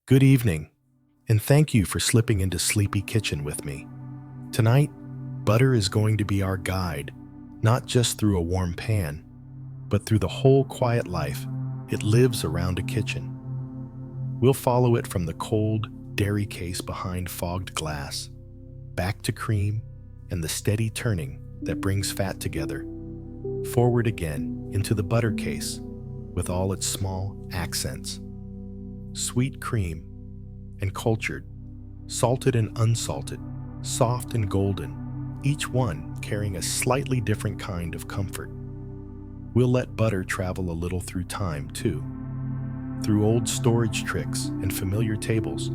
Good evening, and thank you for slipping into Sleepy Kitchen with me. Tonight, butter is going to be our guide, not just through a warm pan, but through the whole quiet life it lives around a kitchen. We'll follow it from the cold dairy case behind fogged glass, back to cream and the steady turning that brings fat together, forward again into the butter case with all its small accents. Sweet cream and cultured, salted and unsalted, soft and golden, each one carrying a slightly different kind of comfort. We'll let butter travel a little through time, too, through old storage tricks and familiar tables,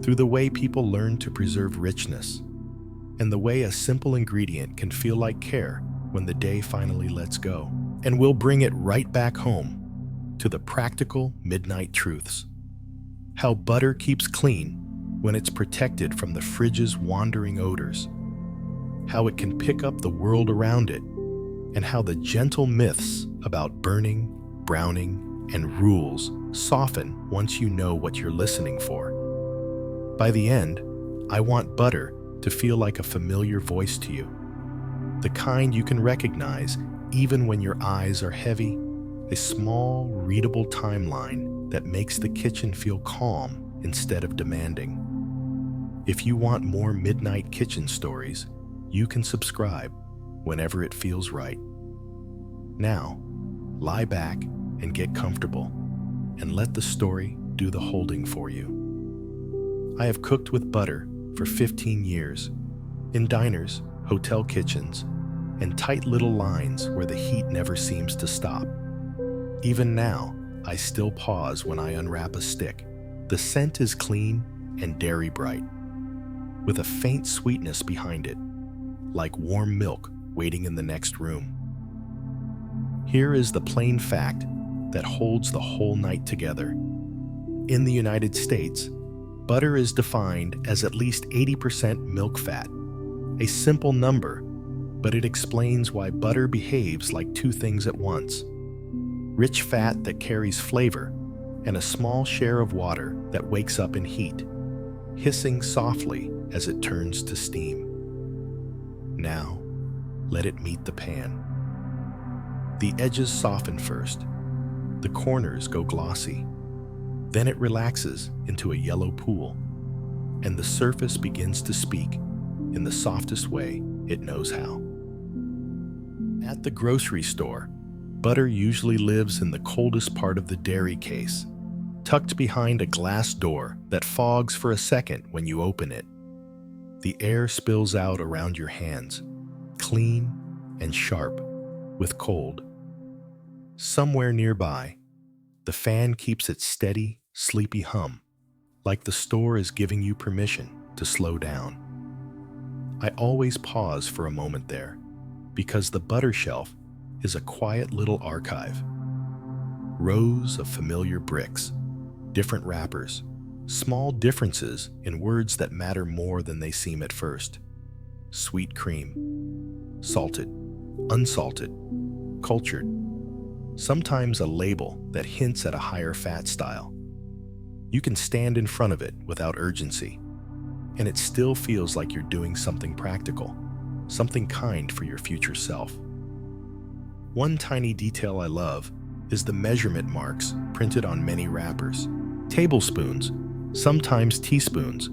through the way people learn to preserve richness, and the way a simple ingredient can feel like care when the day finally lets go. And we'll bring it right back home to the practical midnight truths. How butter keeps clean when it's protected from the fridge's wandering odors. How it can pick up the world around it, and how the gentle myths about burning, browning, and rules soften once you know what you're listening for. By the end, I want butter to feel like a familiar voice to you, the kind you can recognize even when your eyes are heavy, a small, readable timeline that makes the kitchen feel calm instead of demanding. If you want more midnight kitchen stories, you can subscribe whenever it feels right. Now, lie back and get comfortable, and let the story do the holding for you. I have cooked with butter for 15 years, in diners, hotel kitchens, and tight little lines where the heat never seems to stop. Even now, I still pause when I unwrap a stick. The scent is clean and dairy bright, with a faint sweetness behind it, like warm milk waiting in the next room. Here is the plain fact that holds the whole night together. In the United States, butter is defined as at least 80% milk fat, a simple number, but it explains why butter behaves like two things at once: rich fat that carries flavor, and a small share of water that wakes up in heat, hissing softly as it turns to steam. Now, let it meet the pan. The edges soften first, the corners go glossy, then it relaxes into a yellow pool, and the surface begins to speak in the softest way it knows how. At the grocery store, butter usually lives in the coldest part of the dairy case, tucked behind a glass door that fogs for a second when you open it. The air spills out around your hands, clean and sharp, with cold. Somewhere nearby, the fan keeps its steady, sleepy hum, like the store is giving you permission to slow down. I always pause for a moment there, because the butter shelf is a quiet little archive. Rows of familiar bricks, different wrappers, small differences in words that matter more than they seem at first. Sweet cream, salted, unsalted, cultured. Sometimes a label that hints at a higher fat style. You can stand in front of it without urgency, and it still feels like you're doing something practical, something kind for your future self. One tiny detail I love is the measurement marks printed on many wrappers. Tablespoons, sometimes teaspoons,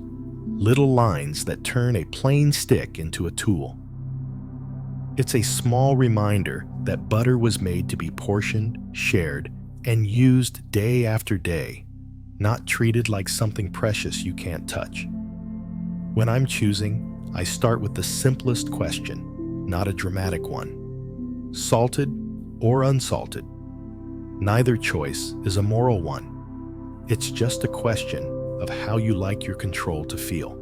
little lines that turn a plain stick into a tool. It's a small reminder that butter was made to be portioned, shared, and used day after day, not treated like something precious you can't touch. When I'm choosing, I start with the simplest question, not a dramatic one. Salted or unsalted? Neither choice is a moral one. It's just a question of how you like your control to feel.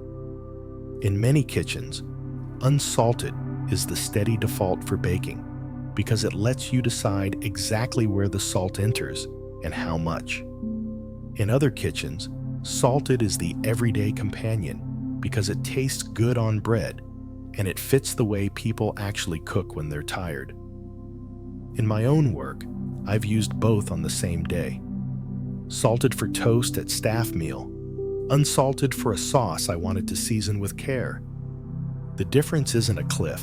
In many kitchens, unsalted is the steady default for baking because it lets you decide exactly where the salt enters and how much. In other kitchens, salted is the everyday companion because it tastes good on bread and it fits the way people actually cook when they're tired. In my own work, I've used both on the same day. salted for toast at staff meal, unsalted for a sauce I wanted to season with care. The difference isn't a cliff,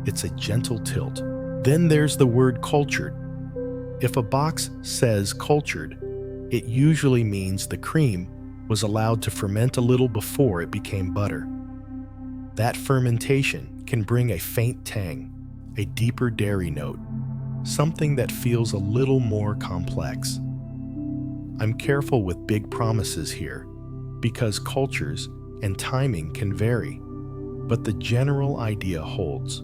it's a gentle tilt. Then there's the word cultured. If a box says cultured, it usually means the cream was allowed to ferment a little before it became butter. That fermentation can bring a faint tang, a deeper dairy note, something that feels a little more complex. I'm careful with big promises here, because cultures and timing can vary, but the general idea holds.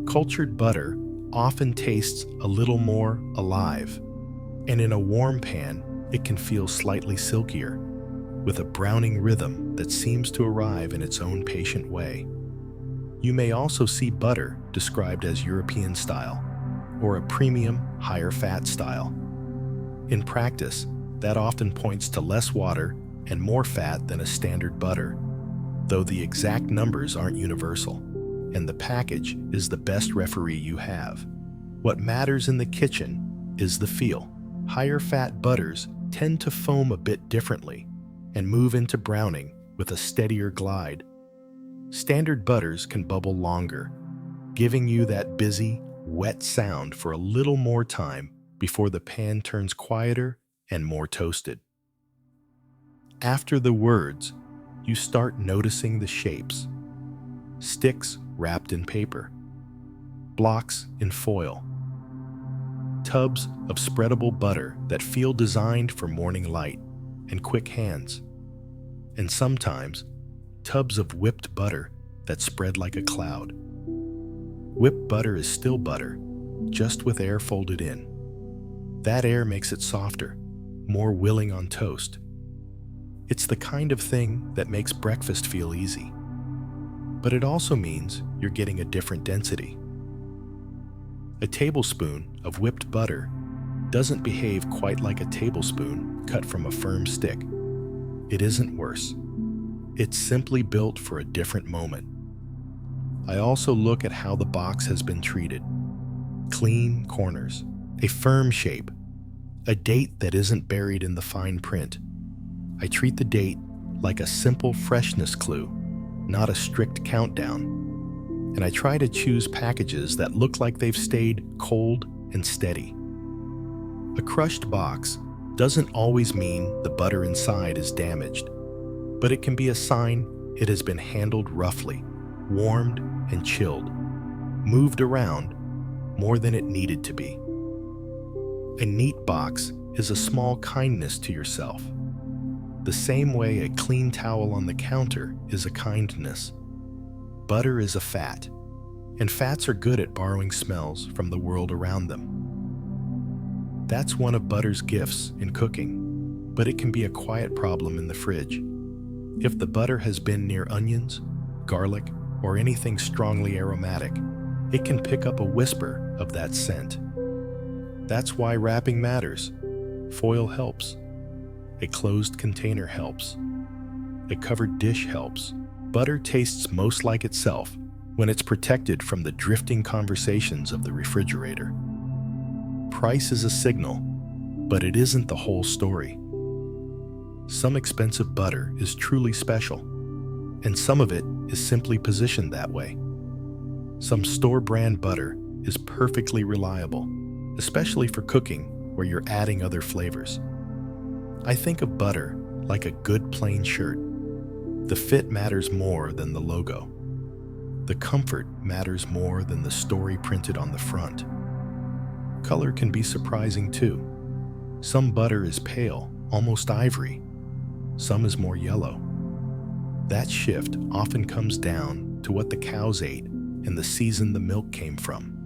Cultured butter often tastes a little more alive, and in a warm pan, it can feel slightly silkier, with a browning rhythm that seems to arrive in its own patient way. You may also see butter described as European style, or a premium, higher fat style. In practice, that often points to less water and more fat than a standard butter, though the exact numbers aren't universal, and the package is the best referee you have. What matters in the kitchen is the feel. Higher fat butters tend to foam a bit differently and move into browning with a steadier glide. Standard butters can bubble longer, giving you that busy, wet sound for a little more time before the pan turns quieter and more toasted. After the words, you start noticing the shapes. Sticks wrapped in paper, blocks in foil, tubs of spreadable butter that feel designed for morning light and quick hands, and sometimes tubs of whipped butter that spread like a cloud. Whipped butter is still butter, just with air folded in. That air makes it softer, more willing on toast. It's the kind of thing that makes breakfast feel easy. But it also means you're getting a different density. A tablespoon of whipped butter doesn't behave quite like a tablespoon cut from a firm stick. It isn't worse. It's simply built for a different moment. I also look at how the box has been treated. Clean corners, a firm shape, a date that isn't buried in the fine print. I treat the date like a simple freshness clue, not a strict countdown. And I try to choose packages that look like they've stayed cold and steady. A crushed box doesn't always mean the butter inside is damaged, but it can be a sign it has been handled roughly, warmed and chilled, moved around more than it needed to be. A neat box is a small kindness to yourself, the same way a clean towel on the counter is a kindness. Butter is a fat, and fats are good at borrowing smells from the world around them. That's one of butter's gifts in cooking, but it can be a quiet problem in the fridge. If the butter has been near onions, garlic, or anything strongly aromatic, it can pick up a whisper of that scent. That's why wrapping matters. Foil helps. A closed container helps. A covered dish helps. Butter tastes most like itself when it's protected from the drifting conversations of the refrigerator. Price is a signal, but it isn't the whole story. Some expensive butter is truly special, and some of it is simply positioned that way. Some store-brand butter is perfectly reliable, especially for cooking where you're adding other flavors. I think of butter like a good plain shirt. The fit matters more than the logo. The comfort matters more than the story printed on the front. Color can be surprising too. Some butter is pale, almost ivory. Some is more yellow. That shift often comes down to what the cows ate and the season the milk came from.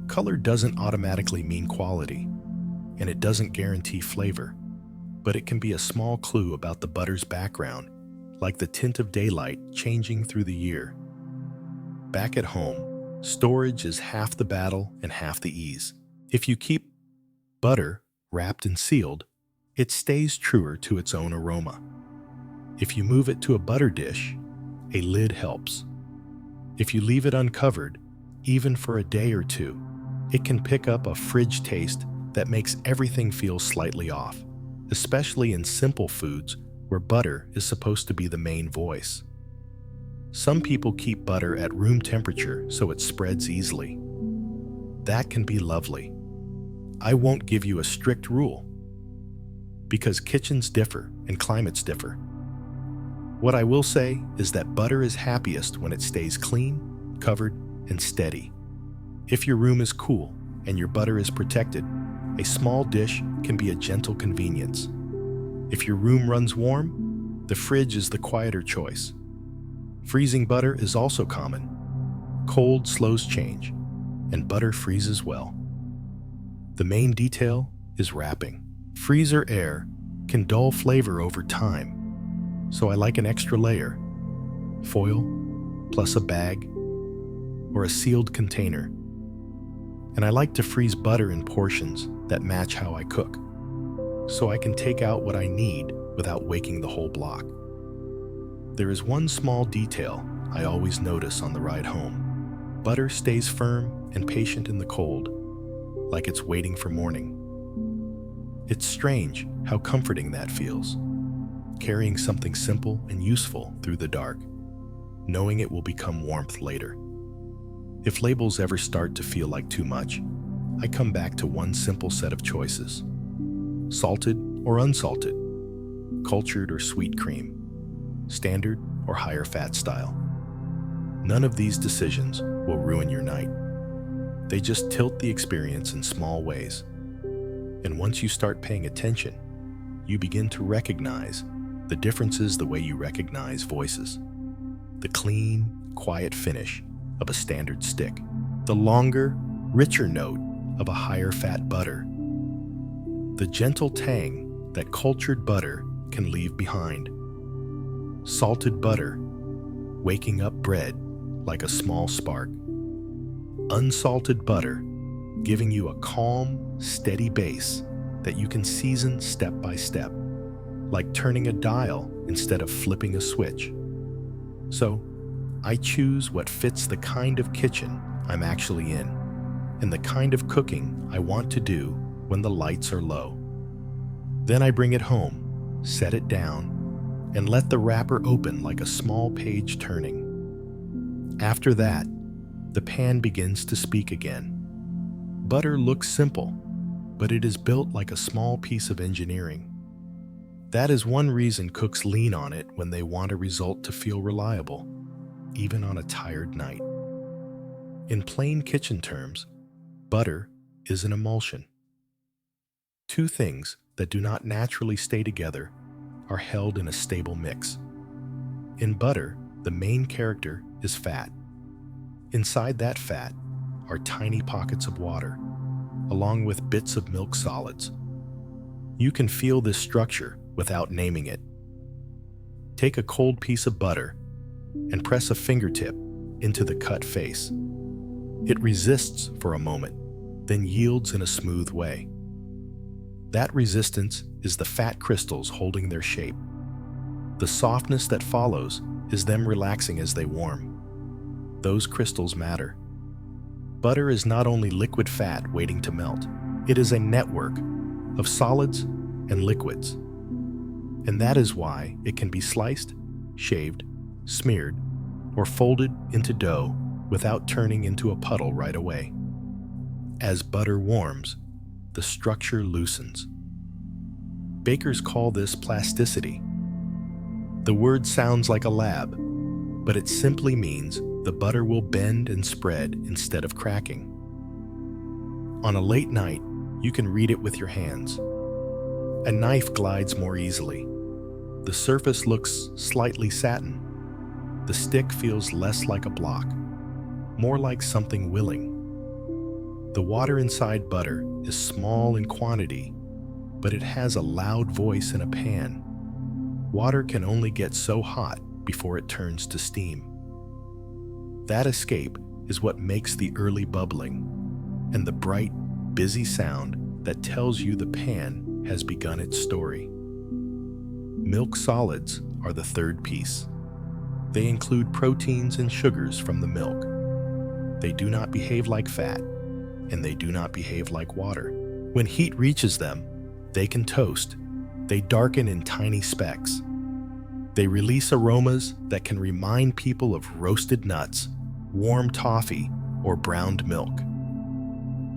Color doesn't automatically mean quality, and it doesn't guarantee flavor, but it can be a small clue about the butter's background, like the tint of daylight changing through the year. Back at home, storage is half the battle and half the ease. If you keep butter wrapped and sealed, it stays truer to its own aroma. If you move it to a butter dish, a lid helps. If you leave it uncovered, even for a day or two, it can pick up a fridge taste that makes everything feel slightly off, especially in simple foods where butter is supposed to be the main voice. Some people keep butter at room temperature so it spreads easily. That can be lovely. I won't give you a strict rule, because kitchens differ and climates differ. What I will say is that butter is happiest when it stays clean, covered, and steady. If your room is cool and your butter is protected, a small dish can be a gentle convenience. If your room runs warm, the fridge is the quieter choice. Freezing butter is also common. Cold slows change, and butter freezes well. The main detail is wrapping. Freezer air can dull flavor over time, so I like an extra layer. Foil, plus a bag, or a sealed container. And I like to freeze butter in portions that match how I cook, so I can take out what I need without waking the whole block. There is one small detail I always notice on the ride home. Butter stays firm and patient in the cold, like it's waiting for morning. It's strange how comforting that feels, carrying something simple and useful through the dark, knowing it will become warmth later. If labels ever start to feel like too much, I come back to one simple set of choices: salted or unsalted, cultured or sweet cream, standard or higher fat style. None of these decisions will ruin your night. They just tilt the experience in small ways. And once you start paying attention, you begin to recognize the differences the way you recognize voices. The clean, quiet finish of a standard stick, the longer, richer note of a higher fat butter, the gentle tang that cultured butter can leave behind. Salted butter, waking up bread like a small spark. Unsalted butter, giving you a calm, steady base that you can season step by step, like turning a dial instead of flipping a switch. So, I choose what fits the kind of kitchen I'm actually in, and the kind of cooking I want to do when the lights are low. Then I bring it home, set it down, and let the wrapper open like a small page turning. After that, the pan begins to speak again. Butter looks simple, but it is built like a small piece of engineering. That is one reason cooks lean on it when they want a result to feel reliable, even on a tired night. In plain kitchen terms, butter is an emulsion. Two things that do not naturally stay together are held in a stable mix. In butter, the main character is fat. Inside that fat are tiny pockets of water, along with bits of milk solids. You can feel this structure without naming it. Take a cold piece of butter and press a fingertip into the cut face. It resists for a moment, then yields in a smooth way. That resistance is the fat crystals holding their shape. The softness that follows is them relaxing as they warm. Those crystals matter. Butter is not only liquid fat waiting to melt, it is a network of solids and liquids. And that is why it can be sliced, shaved, smeared, or folded into dough without turning into a puddle right away. As butter warms, the structure loosens. Bakers call this plasticity. The word sounds like a lab, but it simply means the butter will bend and spread instead of cracking. On a late night, you can read it with your hands. A knife glides more easily. The surface looks slightly satin. The stick feels less like a block, more like something willing. The water inside butter is small in quantity, but it has a loud voice in a pan. Water can only get so hot before it turns to steam. That escape is what makes the early bubbling and the bright, busy sound that tells you the pan has begun its story. Milk solids are the third piece. They include proteins and sugars from the milk. They do not behave like fat, and they do not behave like water. When heat reaches them, they can toast. They darken in tiny specks. They release aromas that can remind people of roasted nuts, warm toffee, or browned milk.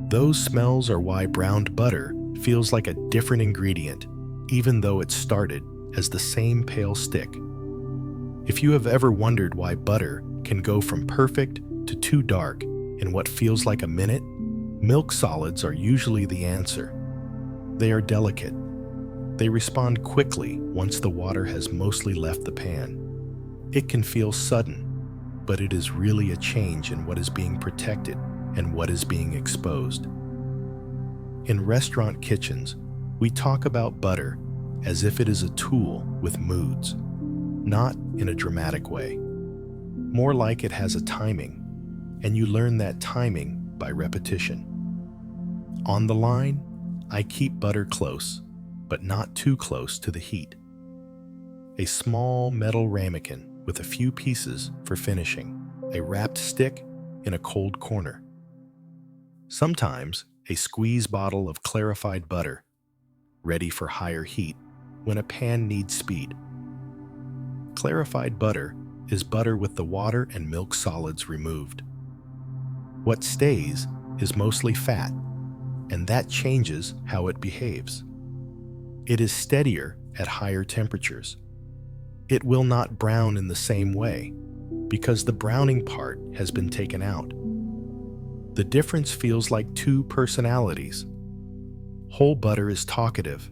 Those smells are why browned butter feels like a different ingredient, even though it started as the same pale stick. If you have ever wondered why butter can go from perfect to too dark in what feels like a minute, milk solids are usually the answer. They are delicate. They respond quickly once the water has mostly left the pan. It can feel sudden, but it is really a change in what is being protected and what is being exposed. In restaurant kitchens, we talk about butter as if it is a tool with moods, not in a dramatic way. More like it has a timing, and you learn that timing by repetition. On the line, I keep butter close, but not too close to the heat. A small metal ramekin with a few pieces for finishing, a wrapped stick in a cold corner. Sometimes a squeeze bottle of clarified butter, ready for higher heat when a pan needs speed. Clarified butter is butter with the water and milk solids removed. What stays is mostly fat, and that changes how it behaves. It is steadier at higher temperatures. It will not brown in the same way because the browning part has been taken out. The difference feels like two personalities. Whole butter is talkative,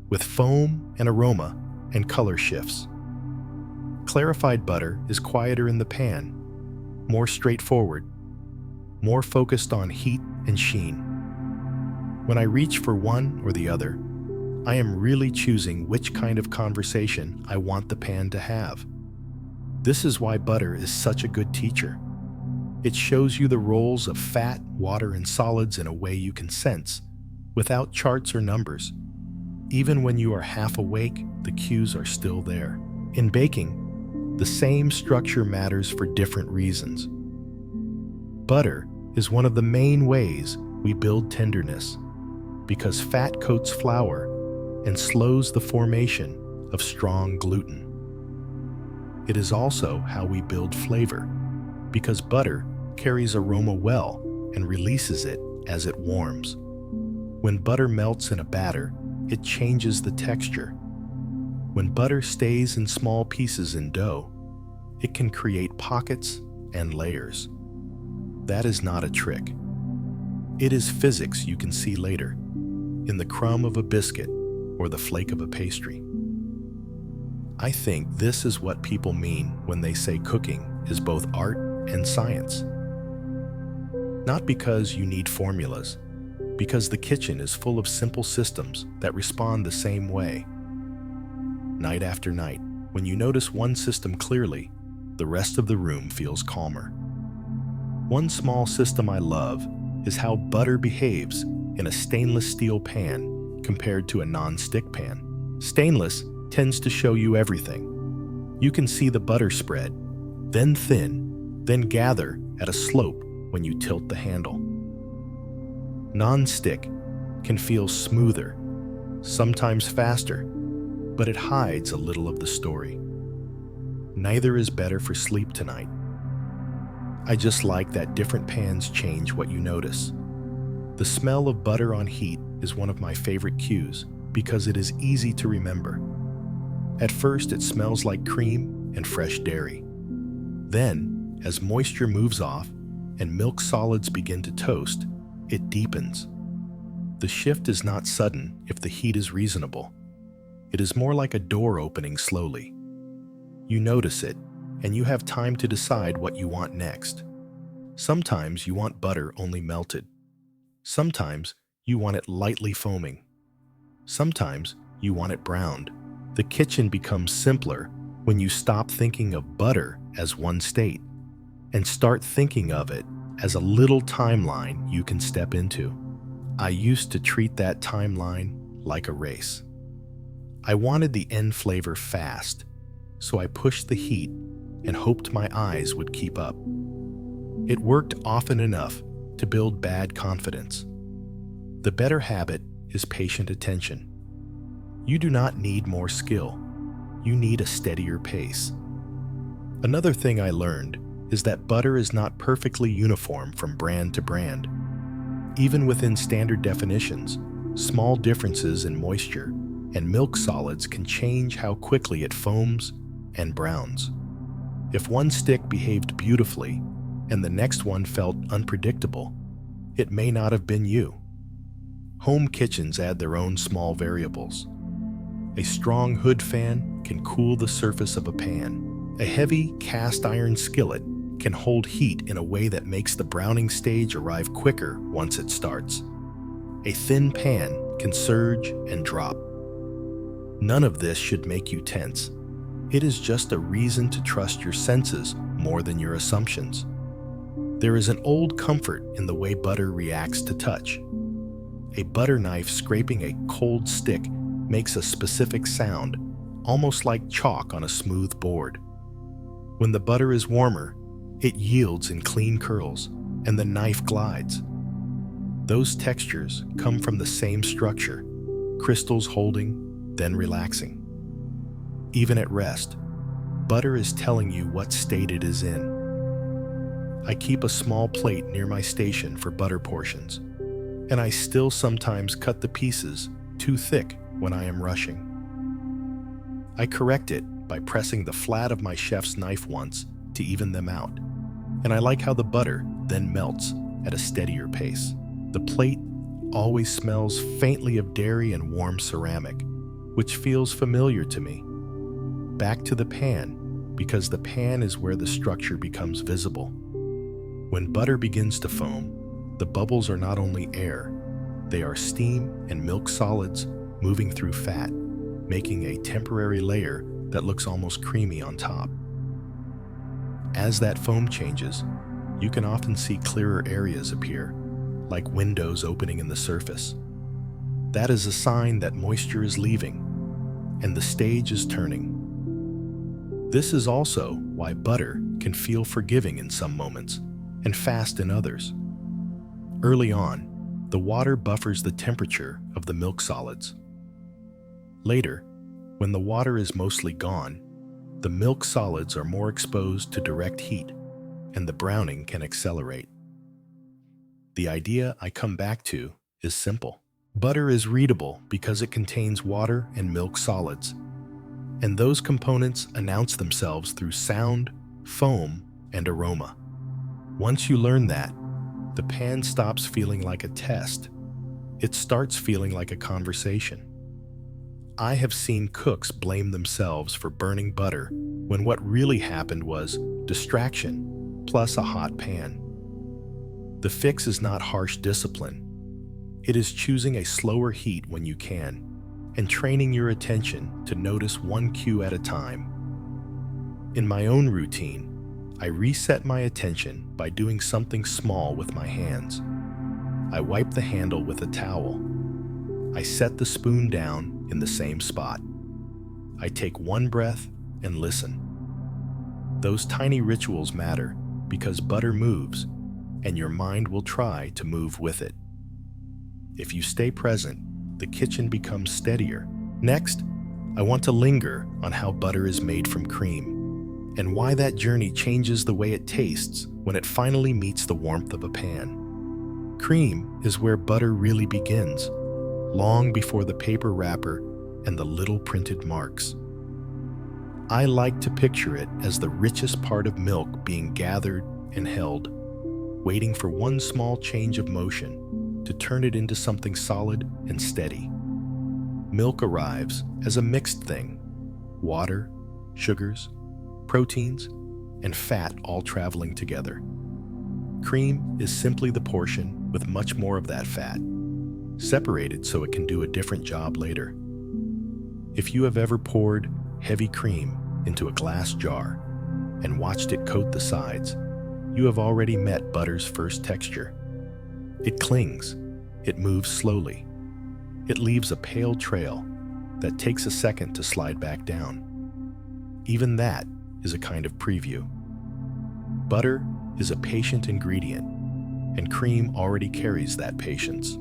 with foam and aroma and color shifts. Clarified butter is quieter in the pan, more straightforward, more focused on heat and sheen. When I reach for one or the other, I am really choosing which kind of conversation I want the pan to have. This is why butter is such a good teacher. It shows you the roles of fat, water, and solids in a way you can sense, without charts or numbers. Even when you are half awake, the cues are still there. In baking, the same structure matters for different reasons. Butter is one of the main ways we build tenderness, because fat coats flour and slows the formation of strong gluten. It is also how we build flavor, because butter carries aroma well and releases it as it warms. When butter melts in a batter, it changes the texture. When butter stays in small pieces in dough, it can create pockets and layers. That is not a trick. It is physics you can see later, in the crumb of a biscuit or the flake of a pastry. I think this is what people mean when they say cooking is both art and science. Not because you need formulas, because the kitchen is full of simple systems that respond the same way. Night after night, when you notice one system clearly, the rest of the room feels calmer. One small system I love is how butter behaves in a stainless steel pan compared to a non-stick pan. Stainless tends to show you everything. You can see the butter spread, then thin, then gather at a slope when you tilt the handle. Non-stick can feel smoother, sometimes faster, but it hides a little of the story. Neither is better for sleep tonight. I just like that different pans change what you notice. The smell of butter on heat is one of my favorite cues because it is easy to remember. At first, it smells like cream and fresh dairy. Then, as moisture moves off and milk solids begin to toast, it deepens. The shift is not sudden if the heat is reasonable. It is more like a door opening slowly. You notice it, and you have time to decide what you want next. Sometimes you want butter only melted. Sometimes you want it lightly foaming. Sometimes you want it browned. The kitchen becomes simpler when you stop thinking of butter as one state and start thinking of it as a little timeline you can step into. I used to treat that timeline like a race. I wanted the end flavor fast, so I pushed the heat and hoped my eyes would keep up. It worked often enough to build bad confidence. The better habit is patient attention. You do not need more skill. You need a steadier pace. Another thing I learned is that butter is not perfectly uniform from brand to brand. Even within standard definitions, small differences in moisture and milk solids can change how quickly it foams and browns. If one stick behaved beautifully and the next one felt unpredictable, it may not have been you. Home kitchens add their own small variables. A strong hood fan can cool the surface of a pan. A heavy cast iron skillet can hold heat in a way that makes the browning stage arrive quicker once it starts. A thin pan can surge and drop. None of this should make you tense. It is just a reason to trust your senses more than your assumptions. There is an old comfort in the way butter reacts to touch. A butter knife scraping a cold stick makes a specific sound, almost like chalk on a smooth board. When the butter is warmer, it yields in clean curls, and the knife glides. Those textures come from the same structure, crystals holding, then relaxing. Even at rest, butter is telling you what state it is in. I keep a small plate near my station for butter portions, and I still sometimes cut the pieces too thick when I am rushing. I correct it by pressing the flat of my chef's knife once to even them out, and I like how the butter then melts at a steadier pace. The plate always smells faintly of dairy and warm ceramic, which feels familiar to me. Back to the pan, because the pan is where the structure becomes visible. When butter begins to foam, the bubbles are not only air, they are steam and milk solids moving through fat, making a temporary layer that looks almost creamy on top. As that foam changes, you can often see clearer areas appear, like windows opening in the surface. That is a sign that moisture is leaving, and the stage is turning. This is also why butter can feel forgiving in some moments and fast in others. Early on, the water buffers the temperature of the milk solids. Later, when the water is mostly gone, the milk solids are more exposed to direct heat, and the browning can accelerate. The idea I come back to is simple. Butter is readable because it contains water and milk solids, and those components announce themselves through sound, foam, and aroma. Once you learn that, the pan stops feeling like a test. It starts feeling like a conversation. I have seen cooks blame themselves for burning butter when what really happened was distraction plus a hot pan. The fix is not harsh discipline. It is choosing a slower heat when you can and training your attention to notice one cue at a time. In my own routine, I reset my attention by doing something small with my hands. I wipe the handle with a towel. I set the spoon down in the same spot. I take one breath and listen. Those tiny rituals matter because butter moves, and your mind will try to move with it. If you stay present, the kitchen becomes steadier. Next, I want to linger on how butter is made from cream, and why that journey changes the way it tastes when it finally meets the warmth of a pan. Cream is where butter really begins, long before the paper wrapper and the little printed marks. I like to picture it as the richest part of milk being gathered and held, waiting for one small change of motion to turn it into something solid and steady. Milk arrives as a mixed thing: water, sugars, proteins, and fat all traveling together. Cream is simply the portion with much more of that fat, separated so it can do a different job later. If you have ever poured heavy cream into a glass jar and watched it coat the sides, you have already met butter's first texture. It clings, it moves slowly, it leaves a pale trail that takes a second to slide back down. Even that is a kind of preview. Butter is a patient ingredient, and cream already carries that patience.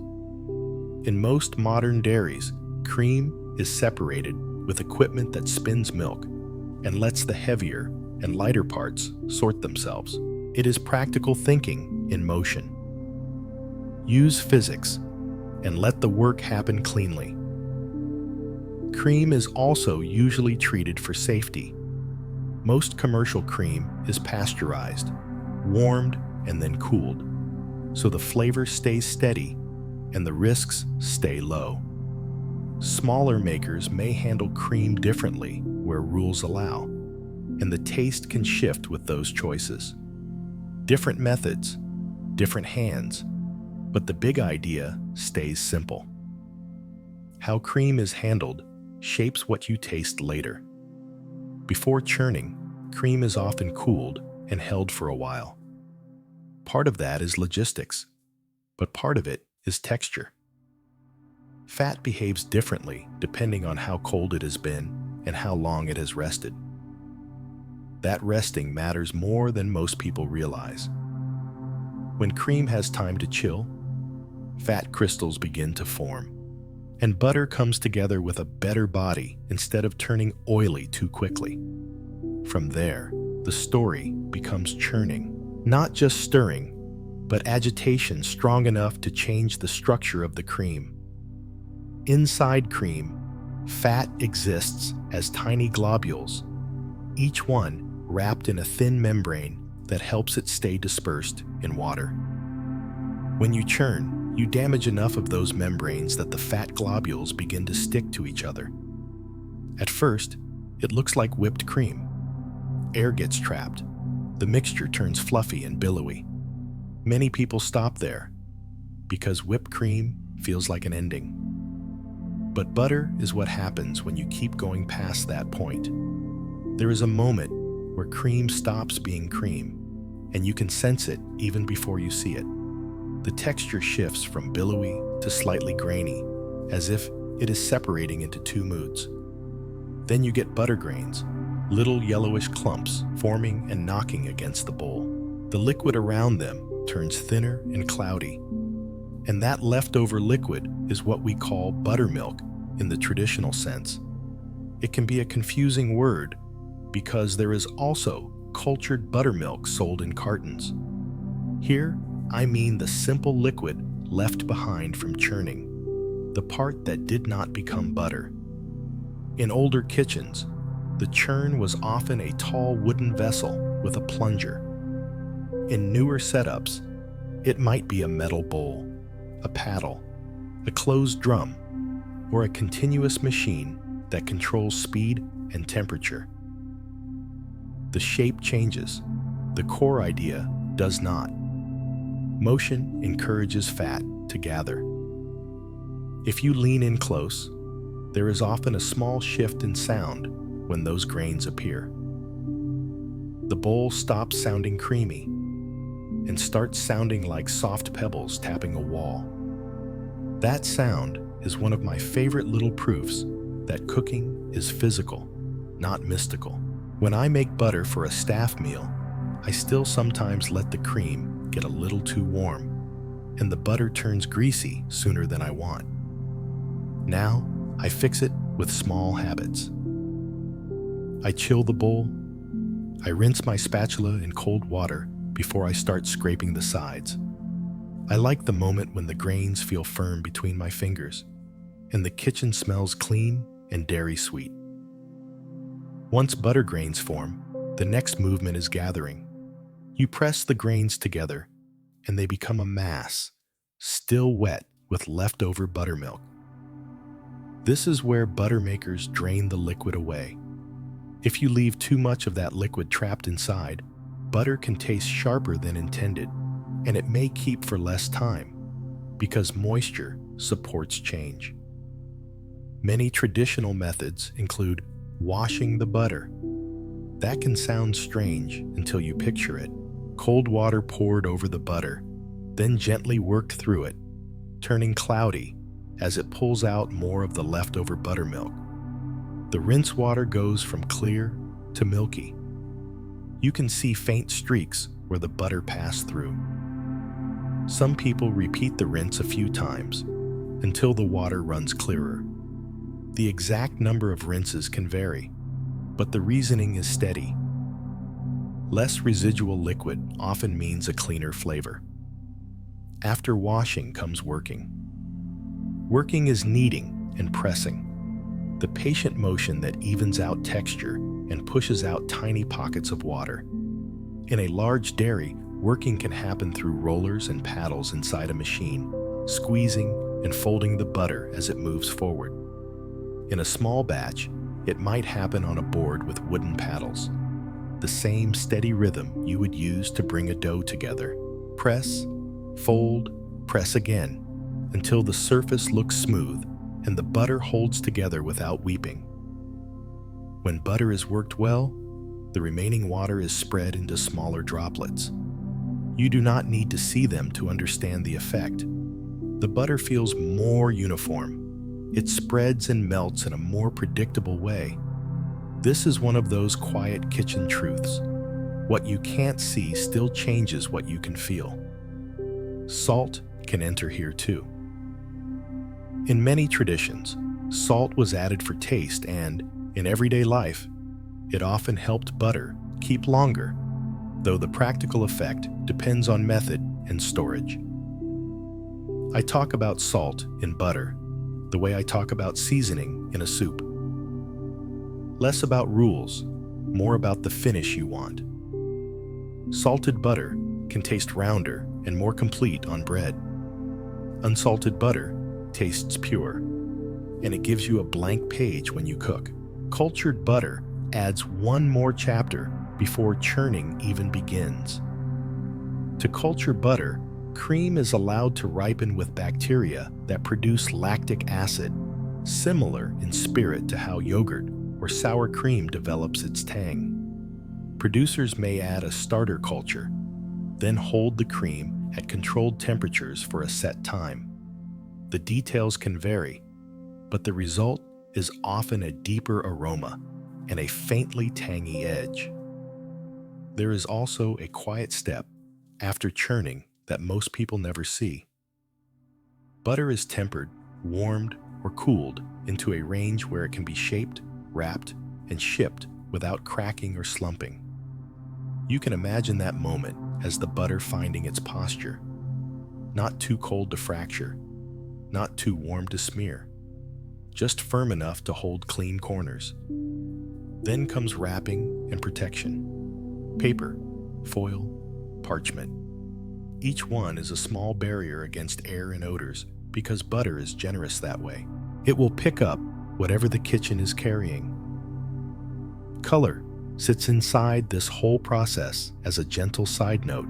In most modern dairies, cream is separated with equipment that spins milk and lets the heavier and lighter parts sort themselves. It is practical thinking in motion. Use physics and let the work happen cleanly. Cream is also usually treated for safety. Most commercial cream is pasteurized, warmed, and then cooled, so the flavor stays steady and the risks stay low. Smaller makers may handle cream differently where rules allow, and the taste can shift with those choices. Different methods, different hands, but the big idea stays simple. How cream is handled shapes what you taste later. Before churning, cream is often cooled and held for a while. Part of that is logistics, but part of it is texture. Fat behaves differently depending on how cold it has been and how long it has rested. That resting matters more than most people realize. When cream has time to chill, fat crystals begin to form, and butter comes together with a better body instead of turning oily too quickly. From there, the story becomes churning, not just stirring, but agitation strong enough to change the structure of the cream. Inside cream, fat exists as tiny globules, each one wrapped in a thin membrane that helps it stay dispersed in water. When you churn, you damage enough of those membranes that the fat globules begin to stick to each other. At first, it looks like whipped cream. Air gets trapped. The mixture turns fluffy and billowy. Many people stop there because whipped cream feels like an ending. But butter is what happens when you keep going past that point. There is a moment where cream stops being cream, and you can sense it even before you see it. The texture shifts from billowy to slightly grainy, as if it is separating into two moods. Then you get butter grains, little yellowish clumps forming and knocking against the bowl. The liquid around them turns thinner and cloudy, and that leftover liquid is what we call buttermilk in the traditional sense. It can be a confusing word because there is also cultured buttermilk sold in cartons. Here, I mean the simple liquid left behind from churning, the part that did not become butter. In older kitchens, the churn was often a tall wooden vessel with a plunger. In newer setups, it might be a metal bowl, a paddle, a closed drum, or a continuous machine that controls speed and temperature. The shape changes. The core idea does not. Motion encourages fat to gather. If you lean in close, there is often a small shift in sound when those grains appear. The bowl stops sounding creamy and starts sounding like soft pebbles tapping a wall. That sound is one of my favorite little proofs that cooking is physical, not mystical. When I make butter for a staff meal, I still sometimes let the cream get a little too warm, and the butter turns greasy sooner than I want. Now, I fix it with small habits. I chill the bowl. I rinse my spatula in cold water before I start scraping the sides. I like the moment when the grains feel firm between my fingers and the kitchen smells clean and dairy sweet. Once butter grains form, the next movement is gathering. You press the grains together and they become a mass, still wet with leftover buttermilk. This is where butter makers drain the liquid away. If you leave too much of that liquid trapped inside, butter can taste sharper than intended, and it may keep for less time because moisture supports change. Many traditional methods include washing the butter. That can sound strange until you picture it. Cold water poured over the butter, then gently worked through it, turning cloudy as it pulls out more of the leftover buttermilk. The rinse water goes from clear to milky. You can see faint streaks where the butter passed through. Some people repeat the rinse a few times until the water runs clearer. The exact number of rinses can vary, but the reasoning is steady. Less residual liquid often means a cleaner flavor. After washing comes working. Working is kneading and pressing, the patient motion that evens out texture and pushes out tiny pockets of water. In a large dairy, working can happen through rollers and paddles inside a machine, squeezing and folding the butter as it moves forward. In a small batch, it might happen on a board with wooden paddles. The same steady rhythm you would use to bring a dough together. Press, fold, press again, until the surface looks smooth and the butter holds together without weeping. When butter is worked well, the remaining water is spread into smaller droplets. You do not need to see them to understand the effect. The butter feels more uniform. It spreads and melts in a more predictable way. This is one of those quiet kitchen truths. What you can't see still changes what you can feel. Salt can enter here too. In many traditions, salt was added for taste and, in everyday life, it often helped butter keep longer, though the practical effect depends on method and storage. I talk about salt in butter the way I talk about seasoning in a soup. Less about rules, more about the finish you want. Salted butter can taste rounder and more complete on bread. Unsalted butter tastes pure, and it gives you a blank page when you cook. Cultured butter adds one more chapter before churning even begins. To culture butter, cream is allowed to ripen with bacteria that produce lactic acid, similar in spirit to how yogurt or sour cream develops its tang. Producers may add a starter culture, then hold the cream at controlled temperatures for a set time. The details can vary, but the result is often a deeper aroma and a faintly tangy edge. There is also a quiet step after churning that most people never see. Butter is tempered, warmed, or cooled into a range where it can be shaped, wrapped, and shipped without cracking or slumping. You can imagine that moment as the butter finding its posture. Not too cold to fracture, not too warm to smear, just firm enough to hold clean corners. Then comes wrapping and protection. Paper, foil, parchment. Each one is a small barrier against air and odors because butter is generous that way. It will pick up whatever the kitchen is carrying. Color sits inside this whole process as a gentle side note.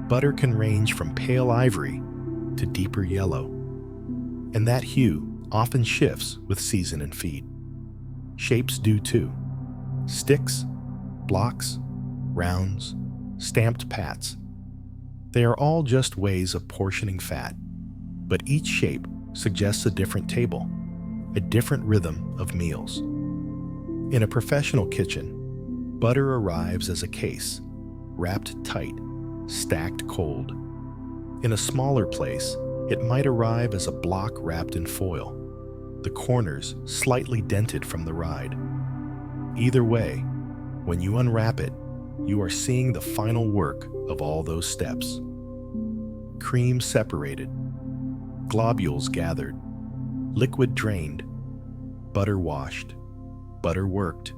Butter can range from pale ivory to deeper yellow, and that hue often shifts with season and feed. Shapes do too. Sticks, blocks, rounds, stamped pats. They are all just ways of portioning fat, but each shape suggests a different table, a different rhythm of meals. In a professional kitchen, butter arrives as a case, wrapped tight, stacked cold. In a smaller place, it might arrive as a block wrapped in foil, the corners slightly dented from the ride. Either way, when you unwrap it, you are seeing the final work of all those steps. Cream separated, globules gathered, liquid drained, butter washed, butter worked,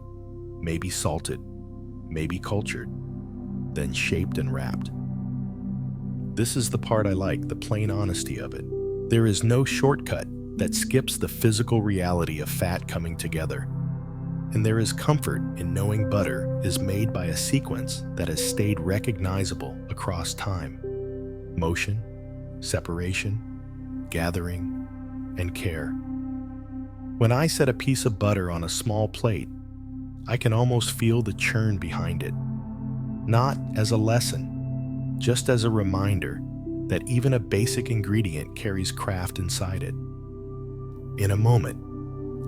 maybe salted, maybe cultured, then shaped and wrapped. This is the part I like, the plain honesty of it. There is no shortcut that skips the physical reality of fat coming together. And there is comfort in knowing butter is made by a sequence that has stayed recognizable across time. Motion, separation, gathering, and care. When I set a piece of butter on a small plate, I can almost feel the churn behind it. Not as a lesson, just as a reminder that even a basic ingredient carries craft inside it. In a moment,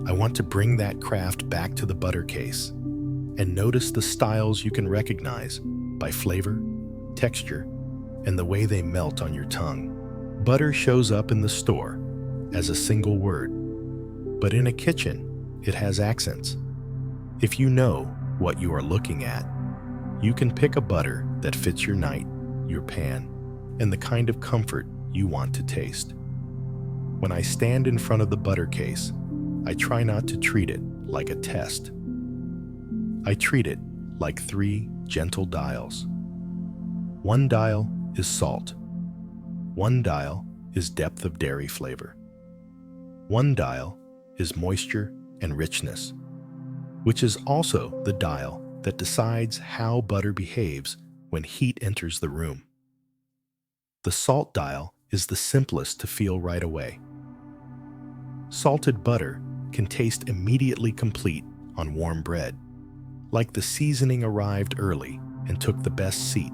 I want to bring that craft back to the butter case and notice the styles you can recognize by flavor, texture, and the way they melt on your tongue. Butter shows up in the store as a single word, but in a kitchen, it has accents. If you know what you are looking at, you can pick a butter that fits your night, your pan, and the kind of comfort you want to taste. When I stand in front of the butter case, I try not to treat it like a test. I treat it like 3 gentle dials. One dial is salt. One dial is depth of dairy flavor. One dial is moisture and richness, which is also the dial that decides how butter behaves when heat enters the room. The salt dial is the simplest to feel right away. Salted butter can taste immediately complete on warm bread, like the seasoning arrived early and took the best seat.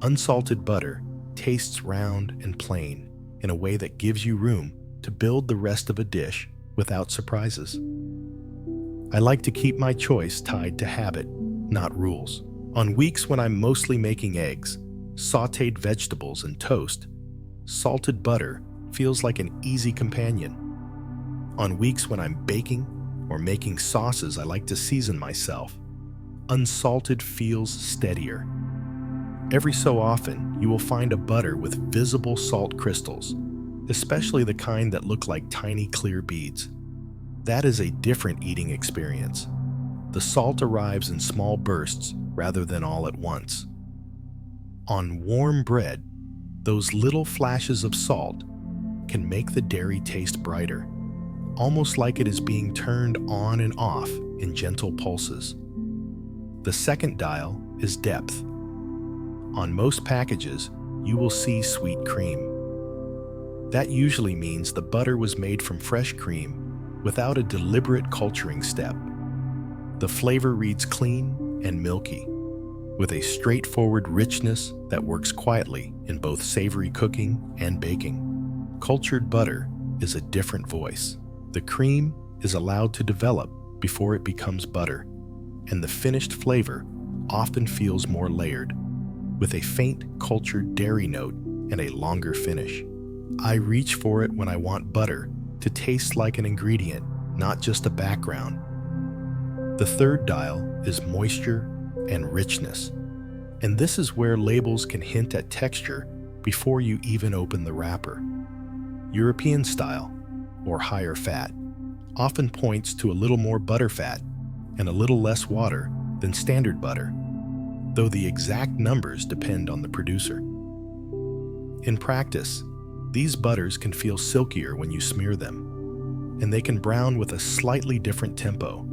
Unsalted butter tastes round and plain in a way that gives you room to build the rest of a dish without surprises. I like to keep my choice tied to habit, not rules. On weeks when I'm mostly making eggs, sautéed vegetables, and toast, salted butter feels like an easy companion. On weeks when I'm baking or making sauces I like to season myself, unsalted feels steadier. Every so often, you will find a butter with visible salt crystals, especially the kind that look like tiny clear beads. That is a different eating experience. The salt arrives in small bursts rather than all at once. On warm bread, those little flashes of salt can make the dairy taste brighter, almost like it is being turned on and off in gentle pulses. The second dial is depth. On most packages, you will see sweet cream. That usually means the butter was made from fresh cream without a deliberate culturing step. The flavor reads clean and milky, with a straightforward richness that works quietly in both savory cooking and baking. Cultured butter is a different voice. The cream is allowed to develop before it becomes butter, and the finished flavor often feels more layered, with a faint cultured dairy note and a longer finish. I reach for it when I want butter to taste like an ingredient, not just a background. The third dial is moisture and richness, and this is where labels can hint at texture before you even open the wrapper. European style, or higher fat, often points to a little more butter fat and a little less water than standard butter, though the exact numbers depend on the producer. In practice, these butters can feel silkier when you smear them, and they can brown with a slightly different tempo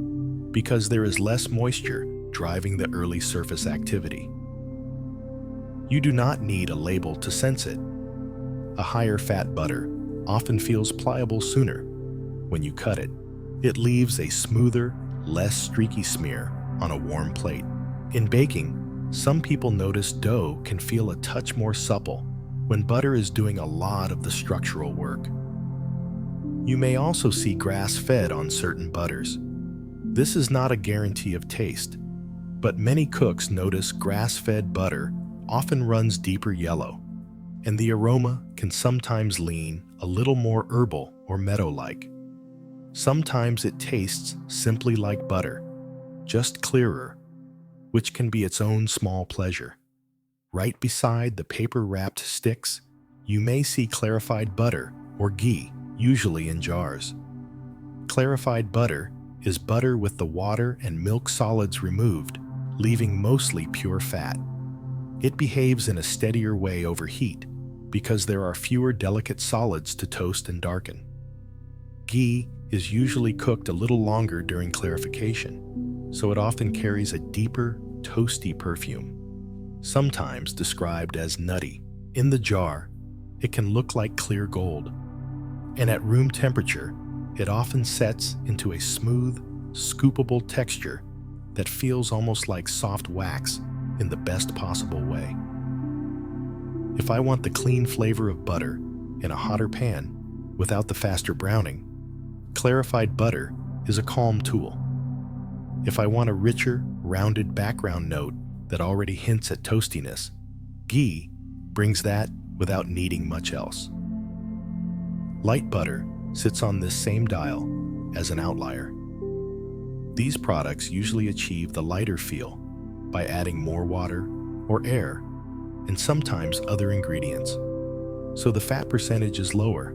because there is less moisture driving the early surface activity. You do not need a label to sense it. A higher fat butter often feels pliable sooner. When you cut it, it leaves a smoother, less streaky smear on a warm plate. In baking, some people notice dough can feel a touch more supple when butter is doing a lot of the structural work. You may also see grass-fed on certain butters. This is not a guarantee of taste, but many cooks notice grass-fed butter often runs deeper yellow, and the aroma can sometimes lean a little more herbal or meadow-like. Sometimes it tastes simply like butter, just clearer, which can be its own small pleasure. Right beside the paper-wrapped sticks, you may see clarified butter or ghee, usually in jars. Clarified butter is butter with the water and milk solids removed, leaving mostly pure fat. It behaves in a steadier way over heat because there are fewer delicate solids to toast and darken. Ghee is usually cooked a little longer during clarification, so it often carries a deeper, toasty perfume, sometimes described as nutty. In the jar, it can look like clear gold, and at room temperature, it often sets into a smooth, scoopable texture that feels almost like soft wax in the best possible way. If I want the clean flavor of butter in a hotter pan without the faster browning, clarified butter is a calm tool. If I want a richer, rounded background note that already hints at toastiness, ghee brings that without needing much else. Light butter sits on this same dial as an outlier. These products usually achieve the lighter feel by adding more water or air and sometimes other ingredients, so the fat percentage is lower.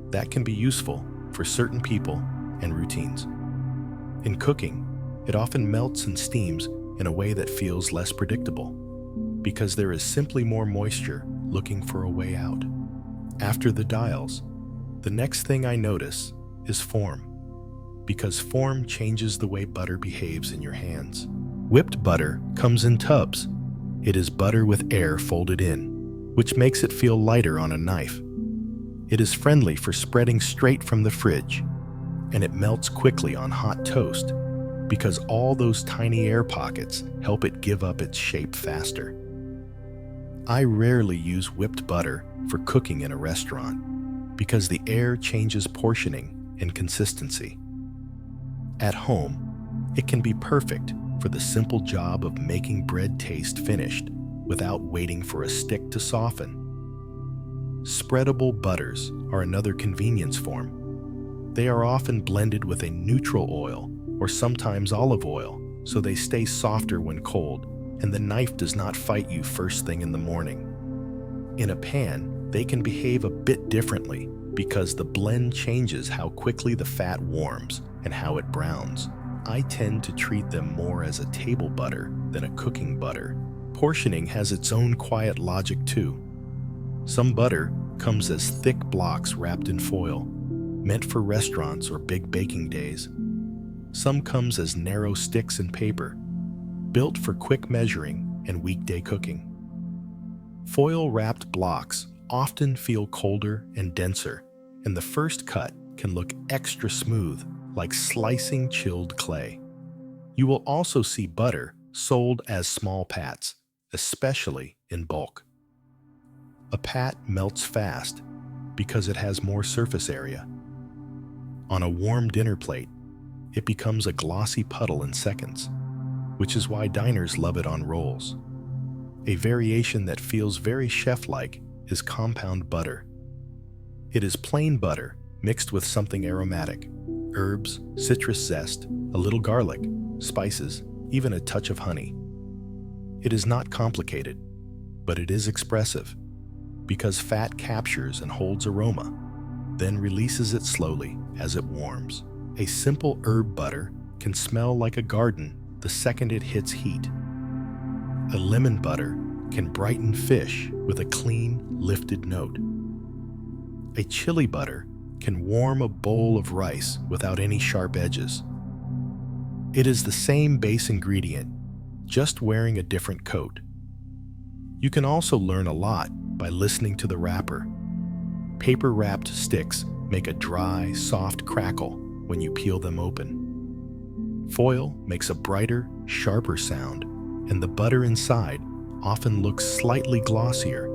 That can be useful for certain people and routines. In cooking, it often melts and steams in a way that feels less predictable because there is simply more moisture looking for a way out. After the dials, the next thing I notice is form, because form changes the way butter behaves in your hands. Whipped butter comes in tubs. It is butter with air folded in, which makes it feel lighter on a knife. It is friendly for spreading straight from the fridge, and it melts quickly on hot toast because all those tiny air pockets help it give up its shape faster. I rarely use whipped butter for cooking in a restaurant because the air changes portioning and consistency. At home, it can be perfect for the simple job of making bread taste finished without waiting for a stick to soften. Spreadable butters are another convenience form. They are often blended with a neutral oil or sometimes olive oil, so they stay softer when cold and the knife does not fight you first thing in the morning. In a pan, they can behave a bit differently because the blend changes how quickly the fat warms and how it browns. I tend to treat them more as a table butter than a cooking butter. Portioning has its own quiet logic too. Some butter comes as thick blocks wrapped in foil, meant for restaurants or big baking days. Some comes as narrow sticks in paper, built for quick measuring and weekday cooking. Foil-wrapped blocks often feel colder and denser, and the first cut can look extra smooth, like slicing chilled clay. You will also see butter sold as small pats, especially in bulk. A pat melts fast because it has more surface area. On a warm dinner plate, it becomes a glossy puddle in seconds, which is why diners love it on rolls. A variation that feels very chef-like is compound butter. It is plain butter mixed with something aromatic, herbs, citrus zest, a little garlic, spices, even a touch of honey. It is not complicated, but it is expressive because fat captures and holds aroma, then releases it slowly as it warms. A simple herb butter can smell like a garden the second it hits heat. A lemon butter can brighten fish with a clean, lifted note. A chili butter can warm a bowl of rice without any sharp edges. It is the same base ingredient, just wearing a different coat. You can also learn a lot by listening to the wrapper. Paper-wrapped sticks make a dry, soft crackle when you peel them open. Foil makes a brighter, sharper sound, and the butter inside often looks slightly glossier.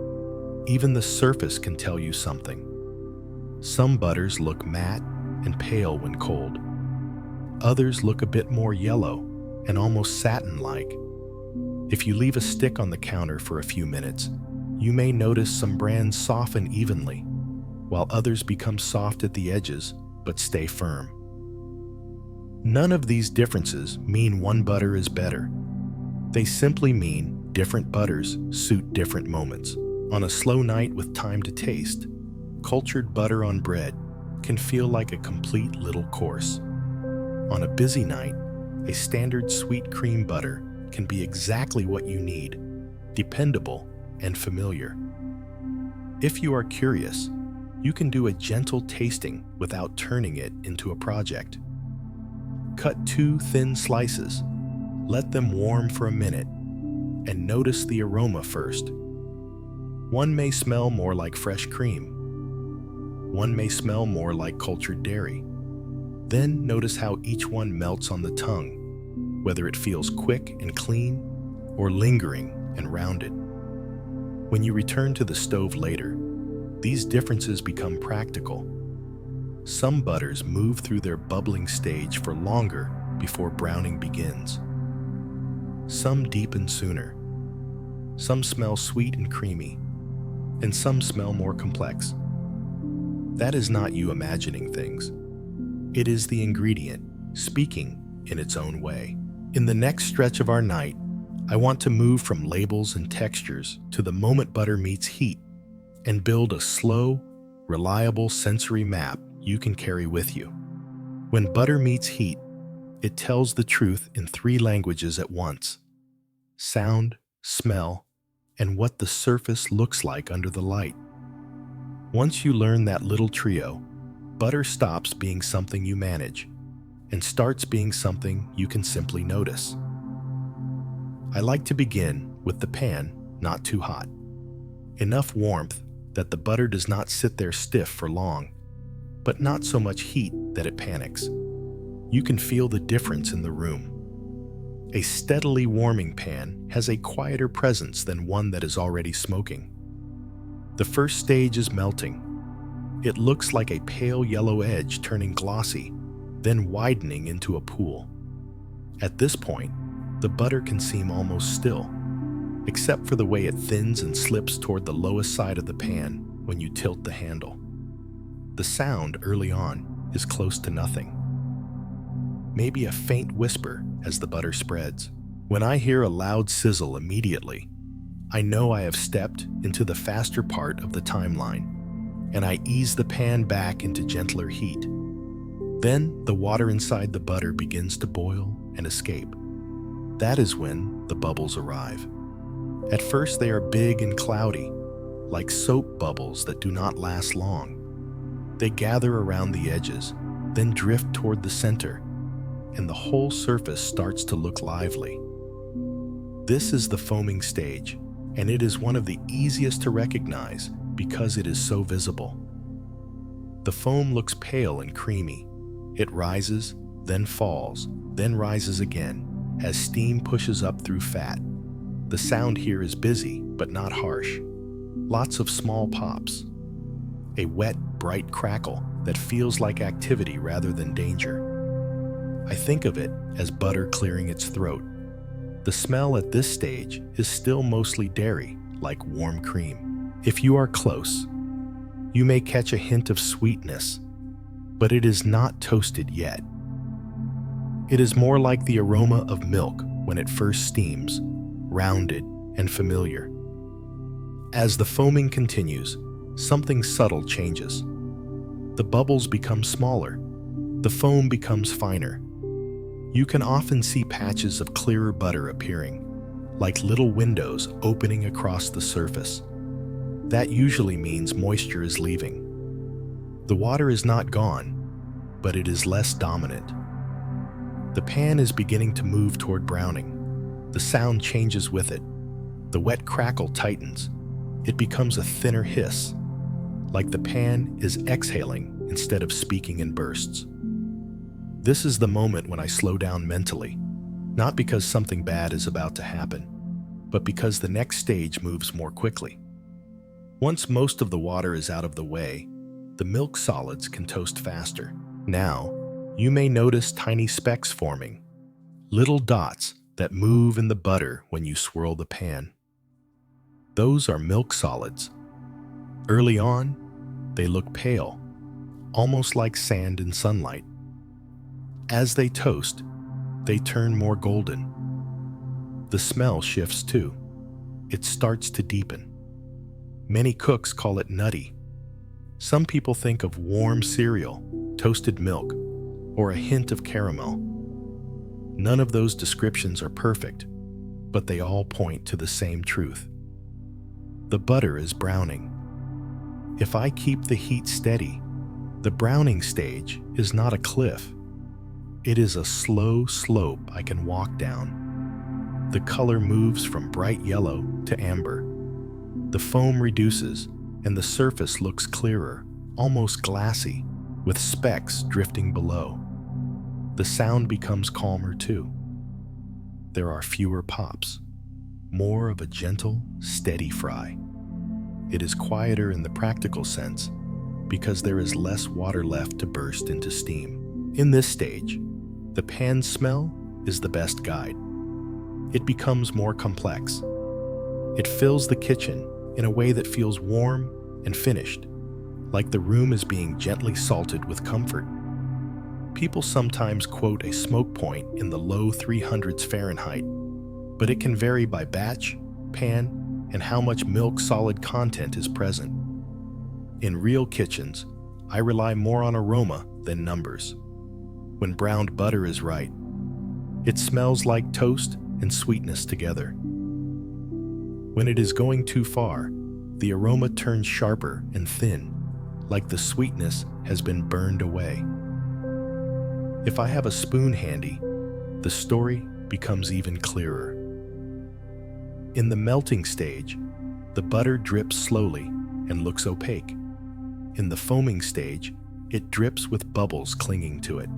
Even the surface can tell you something. Some butters look matte and pale when cold. Others look a bit more yellow and almost satin-like. If you leave a stick on the counter for a few minutes, you may notice some brands soften evenly, while others become soft at the edges but stay firm. None of these differences mean one butter is better. They simply mean different butters suit different moments. On a slow night with time to taste, cultured butter on bread can feel like a complete little course. On a busy night, a standard sweet cream butter can be exactly what you need, dependable and familiar. If you are curious, you can do a gentle tasting without turning it into a project. Cut 2 thin slices, let them warm for a minute, and notice the aroma first. One may smell more like fresh cream. One may smell more like cultured dairy. Then notice how each one melts on the tongue, whether it feels quick and clean or lingering and rounded. When you return to the stove later, these differences become practical. Some butters move through their bubbling stage for longer before browning begins. Some deepen sooner. Some smell sweet and creamy, and some smell more complex. That is not you imagining things. It is the ingredient speaking in its own way. In the next stretch of our night, I want to move from labels and textures to the moment butter meets heat and build a slow, reliable sensory map you can carry with you. When butter meets heat, it tells the truth in 3 languages at once: sound, smell, and what the surface looks like under the light. Once you learn that little trio, butter stops being something you manage and starts being something you can simply notice. I like to begin with the pan not too hot. Enough warmth that the butter does not sit there stiff for long, but not so much heat that it panics. You can feel the difference in the room. A steadily warming pan has a quieter presence than one that is already smoking. The first stage is melting. It looks like a pale yellow edge turning glossy, then widening into a pool. At this point, the butter can seem almost still, except for the way it thins and slips toward the lowest side of the pan when you tilt the handle. The sound early on is close to nothing. Maybe a faint whisper as the butter spreads. When I hear a loud sizzle immediately, I know I have stepped into the faster part of the timeline, and I ease the pan back into gentler heat. Then the water inside the butter begins to boil and escape. That is when the bubbles arrive. At first they are big and cloudy, like soap bubbles that do not last long. They gather around the edges, then drift toward the center, and the whole surface starts to look lively. This is the foaming stage, and it is one of the easiest to recognize because it is so visible. The foam looks pale and creamy. It rises, then falls, then rises again, as steam pushes up through fat. The sound here is busy, but not harsh. Lots of small pops. A wet, bright crackle that feels like activity rather than danger. I think of it as butter clearing its throat. The smell at this stage is still mostly dairy, like warm cream. If you are close, you may catch a hint of sweetness, but it is not toasted yet. It is more like the aroma of milk when it first steams, rounded and familiar. As the foaming continues, something subtle changes. The bubbles become smaller. The foam becomes finer. You can often see patches of clearer butter appearing, like little windows opening across the surface. That usually means moisture is leaving. The water is not gone, but it is less dominant. The pan is beginning to move toward browning. The sound changes with it. The wet crackle tightens. It becomes a thinner hiss, like the pan is exhaling instead of speaking in bursts. This is the moment when I slow down mentally, not because something bad is about to happen, but because the next stage moves more quickly. Once most of the water is out of the way, the milk solids can toast faster. Now, you may notice tiny specks forming, little dots that move in the butter when you swirl the pan. Those are milk solids. Early on, they look pale, almost like sand in sunlight. As they toast, they turn more golden. The smell shifts too. It starts to deepen. Many cooks call it nutty. Some people think of warm cereal, toasted milk, or a hint of caramel. None of those descriptions are perfect, but they all point to the same truth. The butter is browning. If I keep the heat steady, the browning stage is not a cliff. It is a slow slope I can walk down. The color moves from bright yellow to amber. The foam reduces, and the surface looks clearer, almost glassy, with specks drifting below. The sound becomes calmer too. There are fewer pops, more of a gentle, steady fry. It is quieter in the practical sense because there is less water left to burst into steam. In this stage, the pan smell is the best guide. It becomes more complex. It fills the kitchen in a way that feels warm and finished. like the room is being gently salted with comfort. People sometimes quote a smoke point in the low 300s Fahrenheit, but it can vary by batch, pan, and how much milk solid content is present. In real kitchens, I rely more on aroma than numbers. When browned butter is right, it smells like toast and sweetness together. When it is going too far, the aroma turns sharper and thin, like the sweetness has been burned away. If I have a spoon handy, the story becomes even clearer. In the melting stage, the butter drips slowly and looks opaque. In the foaming stage, it drips with bubbles clinging to it.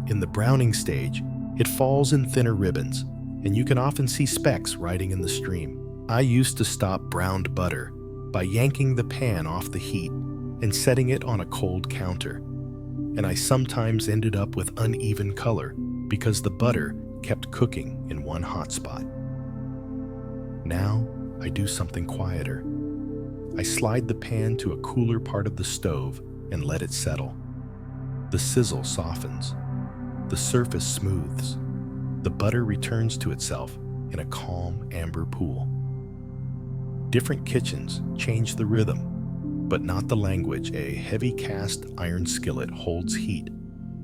In the browning stage, it falls in thinner ribbons, and you can often see specks riding in the stream. I used to stop browned butter by yanking the pan off the heat and setting it on a cold counter. And I sometimes ended up with uneven color because the butter kept cooking in one hot spot. Now I do something quieter. I slide the pan to a cooler part of the stove and let it settle. The sizzle softens. The surface smooths. The butter returns to itself in a calm amber pool. Different kitchens change the rhythm, but not the language. A heavy cast iron skillet holds heat,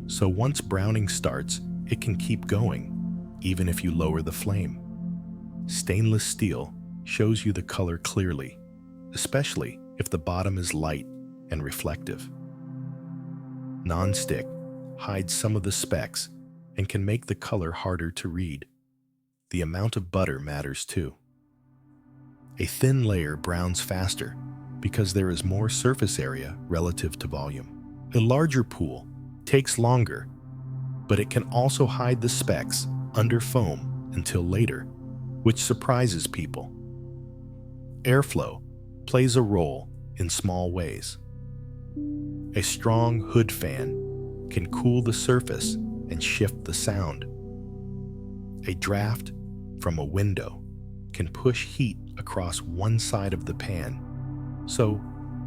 so once browning starts, it can keep going, even if you lower the flame. Stainless steel shows you the color clearly, especially if the bottom is light and reflective. Non-stick hides some of the specks and can make the color harder to read. The amount of butter matters too. A thin layer browns faster because there is more surface area relative to volume. A larger pool takes longer, but it can also hide the specks under foam until later, which surprises people. Airflow plays a role in small ways. A strong hood fan can cool the surface and shift the sound. A draft from a window can push heat across one side of the pan, so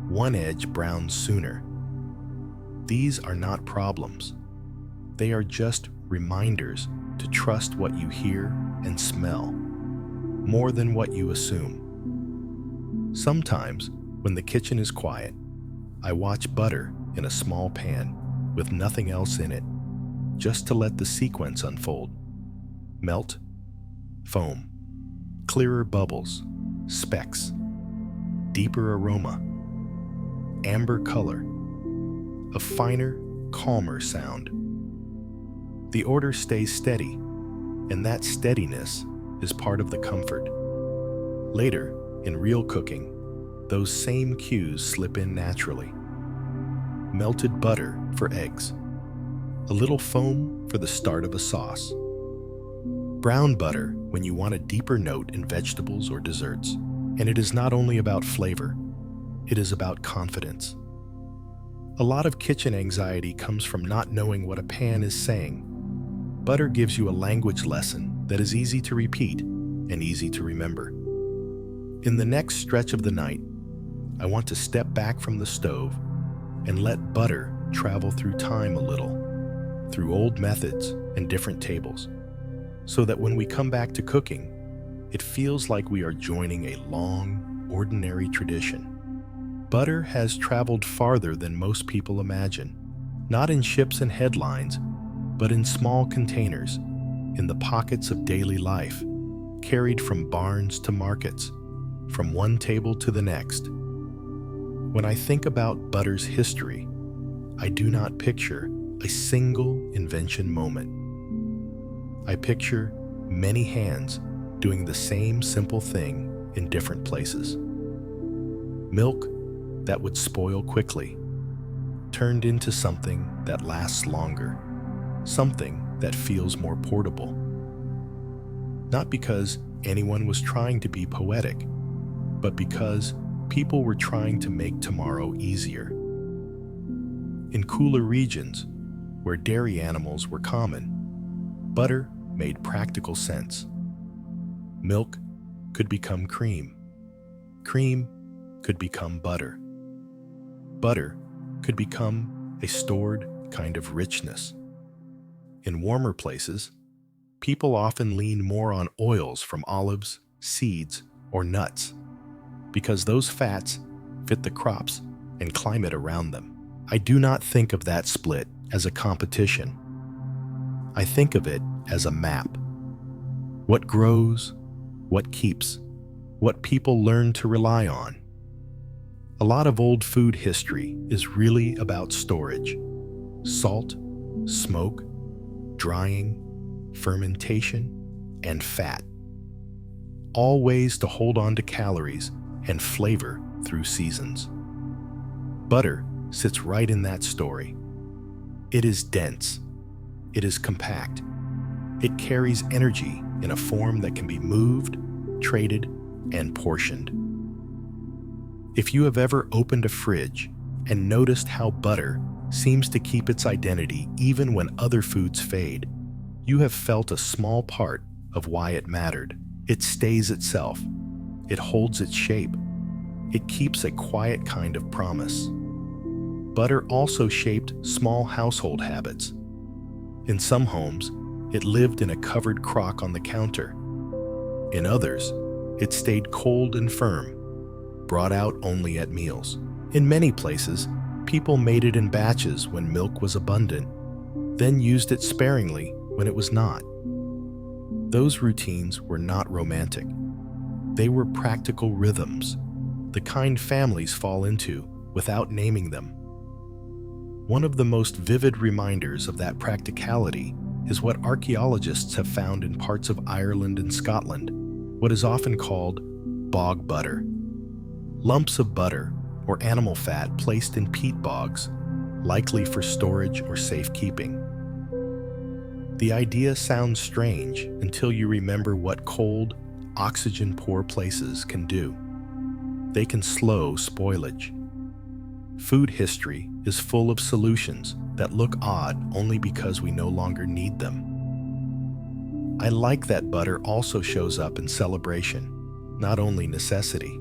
one edge browns sooner. These are not problems. They are just reminders to trust what you hear and smell, more than what you assume. Sometimes, when the kitchen is quiet, I watch butter in a small pan with nothing else in it, just to let the sequence unfold. Melt, foam, clearer bubbles, specks, deeper aroma, amber color, a finer, calmer sound. The order stays steady, and that steadiness is part of the comfort. Later, in real cooking, those same cues slip in naturally. Melted butter for eggs, a little foam for the start of a sauce. Brown butter when you want a deeper note in vegetables or desserts. And it is not only about flavor, it is about confidence. A lot of kitchen anxiety comes from not knowing what a pan is saying. Butter gives you a language lesson that is easy to repeat and easy to remember. In the next stretch of the night, I want to step back from the stove and let butter travel through time a little, through old methods and different tables, so that when we come back to cooking, it feels like we are joining a long, ordinary tradition. Butter has traveled farther than most people imagine, not in ships and headlines, but in small containers, in the pockets of daily life, carried from barns to markets, from one table to the next. When I think about butter's history, I do not picture a single invention moment. I picture many hands doing the same simple thing in different places. Milk that would spoil quickly turned into something that lasts longer, something that feels more portable. Not because anyone was trying to be poetic, but because people were trying to make tomorrow easier. In cooler regions, where dairy animals were common, butter made practical sense. Milk could become cream. Cream could become butter. butter could become a stored kind of richness. In warmer places, people often lean more on oils from olives, seeds, or nuts because those fats fit the crops and climate around them. I do not think of that split as a competition. I think of it as a map. What grows, what keeps, what people learn to rely on. A lot of old food history is really about storage. Salt, smoke, drying, fermentation, and fat. All ways to hold on to calories and flavor through seasons. Butter sits right in that story. It is dense. It is compact. It carries energy in a form that can be moved, traded, and portioned. If you have ever opened a fridge and noticed how butter seems to keep its identity even when other foods fade, you have felt a small part of why it mattered. It stays itself. It holds its shape. It keeps a quiet kind of promise. Butter also shaped small household habits. In some homes, it lived in a covered crock on the counter. In others, it stayed cold and firm, brought out only at meals. In many places, people made it in batches when milk was abundant, then used it sparingly when it was not. Those routines were not romantic. They were practical rhythms, the kind families fall into without naming them. One of the most vivid reminders of that practicality is what archaeologists have found in parts of Ireland and Scotland, what is often called bog butter. Lumps of butter or animal fat placed in peat bogs, likely for storage or safekeeping. The idea sounds strange until you remember what cold, oxygen-poor places can do. They can slow spoilage. Food history is full of solutions that look odd only because we no longer need them. I like that butter also shows up in celebration, not only necessity.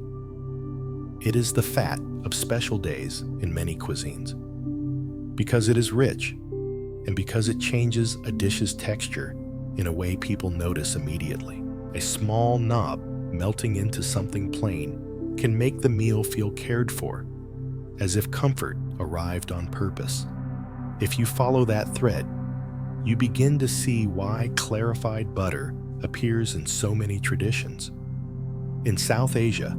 It is the fat of special days in many cuisines. Because it is rich, and because it changes a dish's texture in a way people notice immediately. A small knob melting into something plain can make the meal feel cared for, as if comfort arrived on purpose. If you follow that thread, you begin to see why clarified butter appears in so many traditions. In South Asia,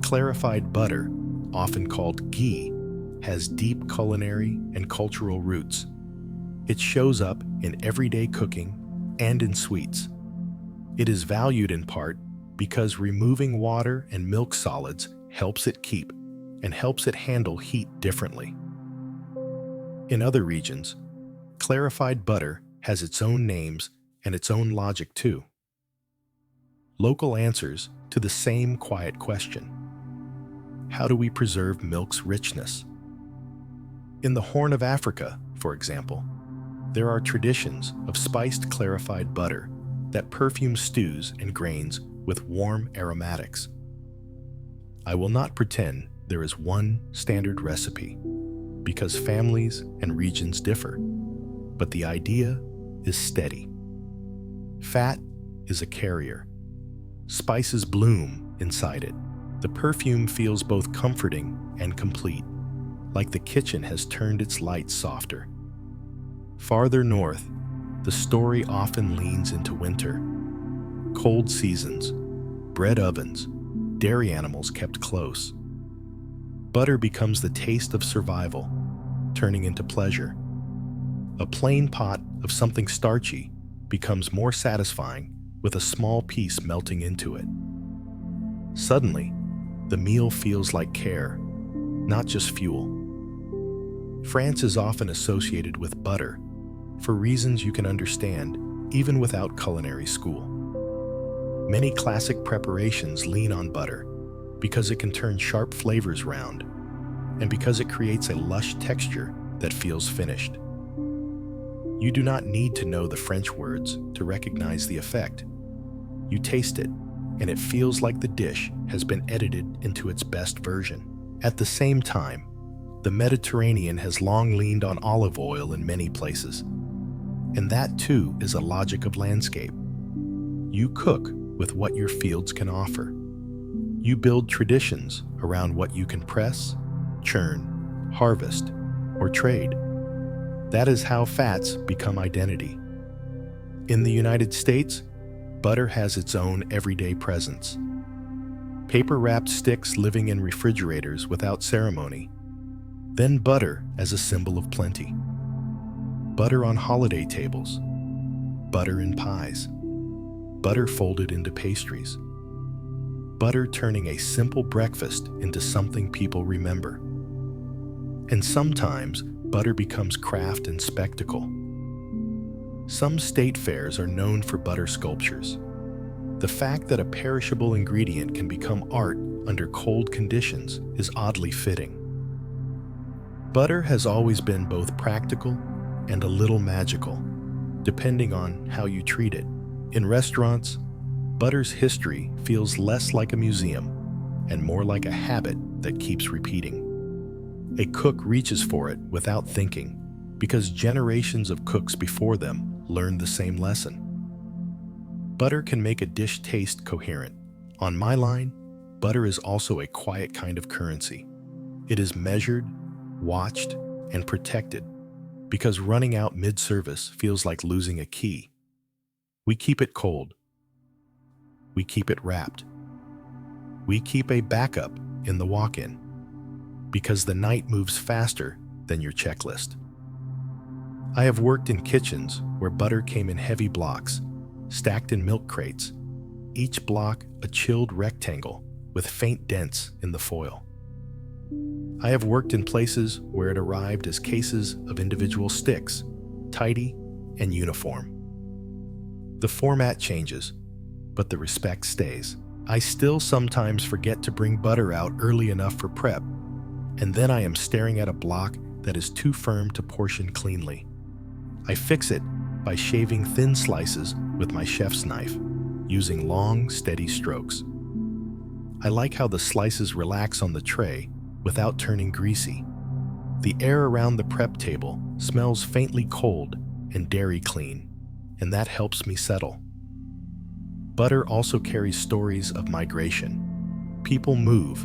clarified butter, often called ghee, has deep culinary and cultural roots. It shows up in everyday cooking and in sweets. It is valued in part because removing water and milk solids helps it keep and helps it handle heat differently. In other regions, clarified butter has its own names and its own logic too. Local answers to the same quiet question. How do we preserve milk's richness? In the Horn of Africa, for example, there are traditions of spiced clarified butter that perfume stews and grains with warm aromatics. I will not pretend there is one standard recipe, because families and regions differ, but the idea is steady. Fat is a carrier. Spices bloom inside it. The perfume feels both comforting and complete, like the kitchen has turned its lights softer. Farther north, the story often leans into winter. Cold seasons, bread ovens, dairy animals kept close. Butter becomes the taste of survival, turning into pleasure. A plain pot of something starchy becomes more satisfying with a small piece melting into it. Suddenly, the meal feels like care, not just fuel. France is often associated with butter, for reasons you can understand even without culinary school. Many classic preparations lean on butter because it can turn sharp flavors round, and because it creates a lush texture that feels finished. You do not need to know the French words to recognize the effect. You taste it, and it feels like the dish has been edited into its best version. At the same time, The Mediterranean has long leaned on olive oil in many places. And that too is a logic of landscape. You cook with what your fields can offer. You build traditions around what you can press, churn, harvest, or trade. That is how fats become identity. In the United States, butter has its own everyday presence. Paper-wrapped sticks living in refrigerators without ceremony. Then butter as a symbol of plenty. Butter on holiday tables. Butter in pies. Butter folded into pastries. Butter turning a simple breakfast into something people remember. And sometimes, butter becomes craft and spectacle. Some state fairs are known for butter sculptures. The fact that a perishable ingredient can become art under cold conditions is oddly fitting. Butter has always been both practical and a little magical, depending on how you treat it. In restaurants, butter's history feels less like a museum and more like a habit that keeps repeating. A cook reaches for it without thinking because generations of cooks before them learned the same lesson. Butter can make a dish taste coherent. On my line, butter is also a quiet kind of currency. It is measured, watched, and protected because running out mid-service feels like losing a key. We keep it cold. We keep it wrapped. We keep a backup in the walk-in because the night moves faster than your checklist. I have worked in kitchens where butter came in heavy blocks, stacked in milk crates, each block a chilled rectangle with faint dents in the foil. I have worked in places where it arrived as cases of individual sticks, tidy and uniform. The format changes, but the respect stays. I still sometimes forget to bring butter out early enough for prep, and then I am staring at a block that is too firm to portion cleanly. I fix it by shaving thin slices with my chef's knife, using long, steady strokes. I like how the slices relax on the tray without turning greasy. The air around the prep table smells faintly cold and dairy clean, and that helps me settle. Butter also carries stories of migration. People move,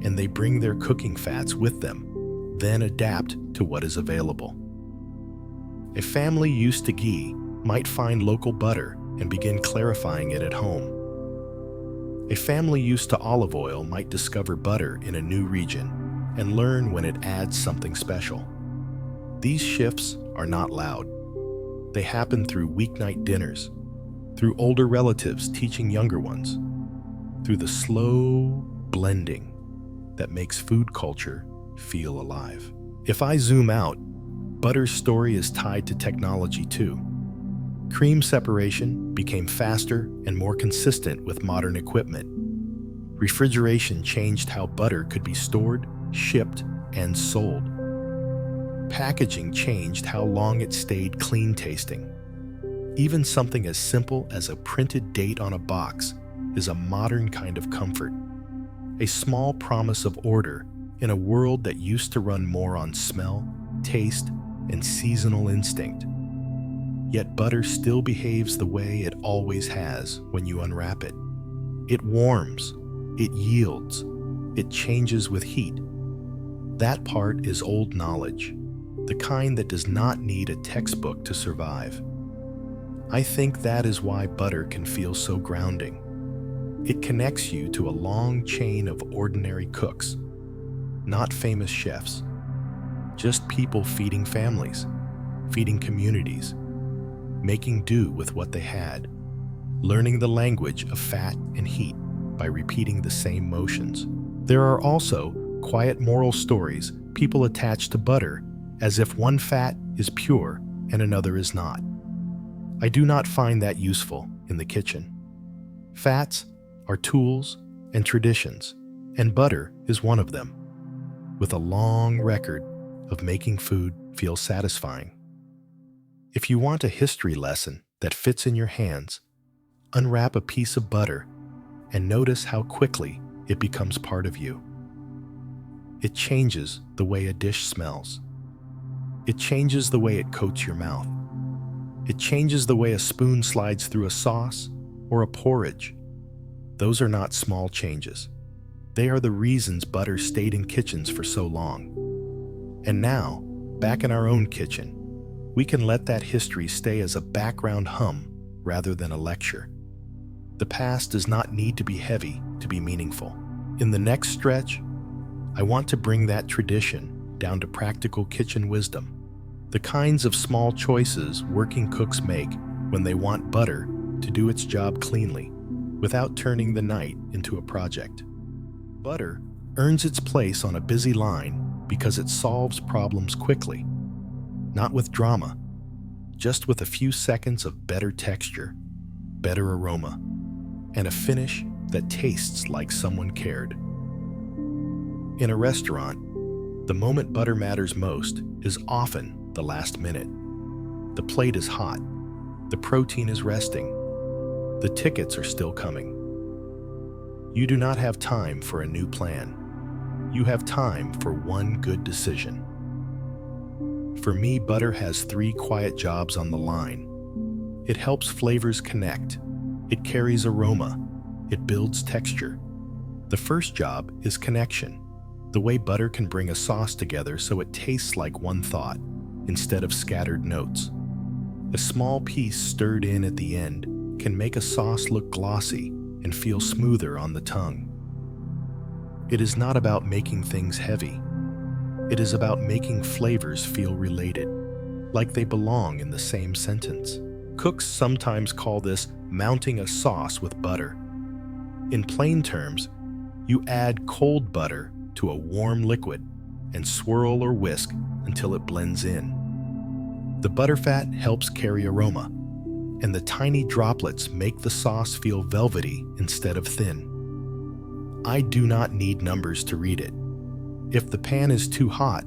and they bring their cooking fats with them, then adapt to what is available. A family used to ghee might find local butter and begin clarifying it at home. A family used to olive oil might discover butter in a new region and learn when it adds something special. These shifts are not loud. They happen through weeknight dinners, through older relatives teaching younger ones, through the slow blending that makes food culture feel alive. If I zoom out, butter's story is tied to technology too. Cream separation became faster and more consistent with modern equipment. Refrigeration changed how butter could be stored, shipped, and sold. Packaging changed how long it stayed clean tasting. Even something as simple as a printed date on a box is a modern kind of comfort. A small promise of order in a world that used to run more on smell, taste, and seasonal instinct. Yet butter still behaves the way it always has when you unwrap it. It warms, it yields, it changes with heat. That part is old knowledge, the kind that does not need a textbook to survive. I think that is why butter can feel so grounding. It connects you to a long chain of ordinary cooks, not famous chefs, just people feeding families, feeding communities, making do with what they had, learning the language of fat and heat by repeating the same motions. There are also quiet moral stories people attach to butter as if one fat is pure and another is not. I do not find that useful in the kitchen. Fats are tools and traditions, and butter is one of them, with a long record of making food feel satisfying. If you want a history lesson that fits in your hands, unwrap a piece of butter and notice how quickly it becomes part of you. It changes the way a dish smells. It changes the way it coats your mouth. It changes the way a spoon slides through a sauce or a porridge. Those are not small changes. They are the reasons butter stayed in kitchens for so long. And now, back in our own kitchen, we can let that history stay as a background hum rather than a lecture. The past does not need to be heavy to be meaningful. In the next stretch, I want to bring that tradition down to practical kitchen wisdom, the kinds of small choices working cooks make when they want butter to do its job cleanly, without turning the night into a project. Butter earns its place on a busy line because it solves problems quickly, not with drama, just with a few seconds of better texture, better aroma, and a finish that tastes like someone cared. In a restaurant, the moment butter matters most is often the last minute. The plate is hot, the protein is resting, the tickets are still coming. You do not have time for a new plan. You have time for one good decision. For me, butter has 3 quiet jobs on the line. It helps flavors connect. It carries aroma. It builds texture. The first job is connection. The way butter can bring a sauce together so it tastes like one thought instead of scattered notes. A small piece stirred in at the end can make a sauce look glossy and feel smoother on the tongue. It is not about making things heavy. It is about making flavors feel related, like they belong in the same sentence. Cooks sometimes call this mounting a sauce with butter. In plain terms, you add cold butter to a warm liquid and swirl or whisk until it blends in. The butterfat helps carry aroma, and the tiny droplets make the sauce feel velvety instead of thin. I do not need numbers to read it. If the pan is too hot,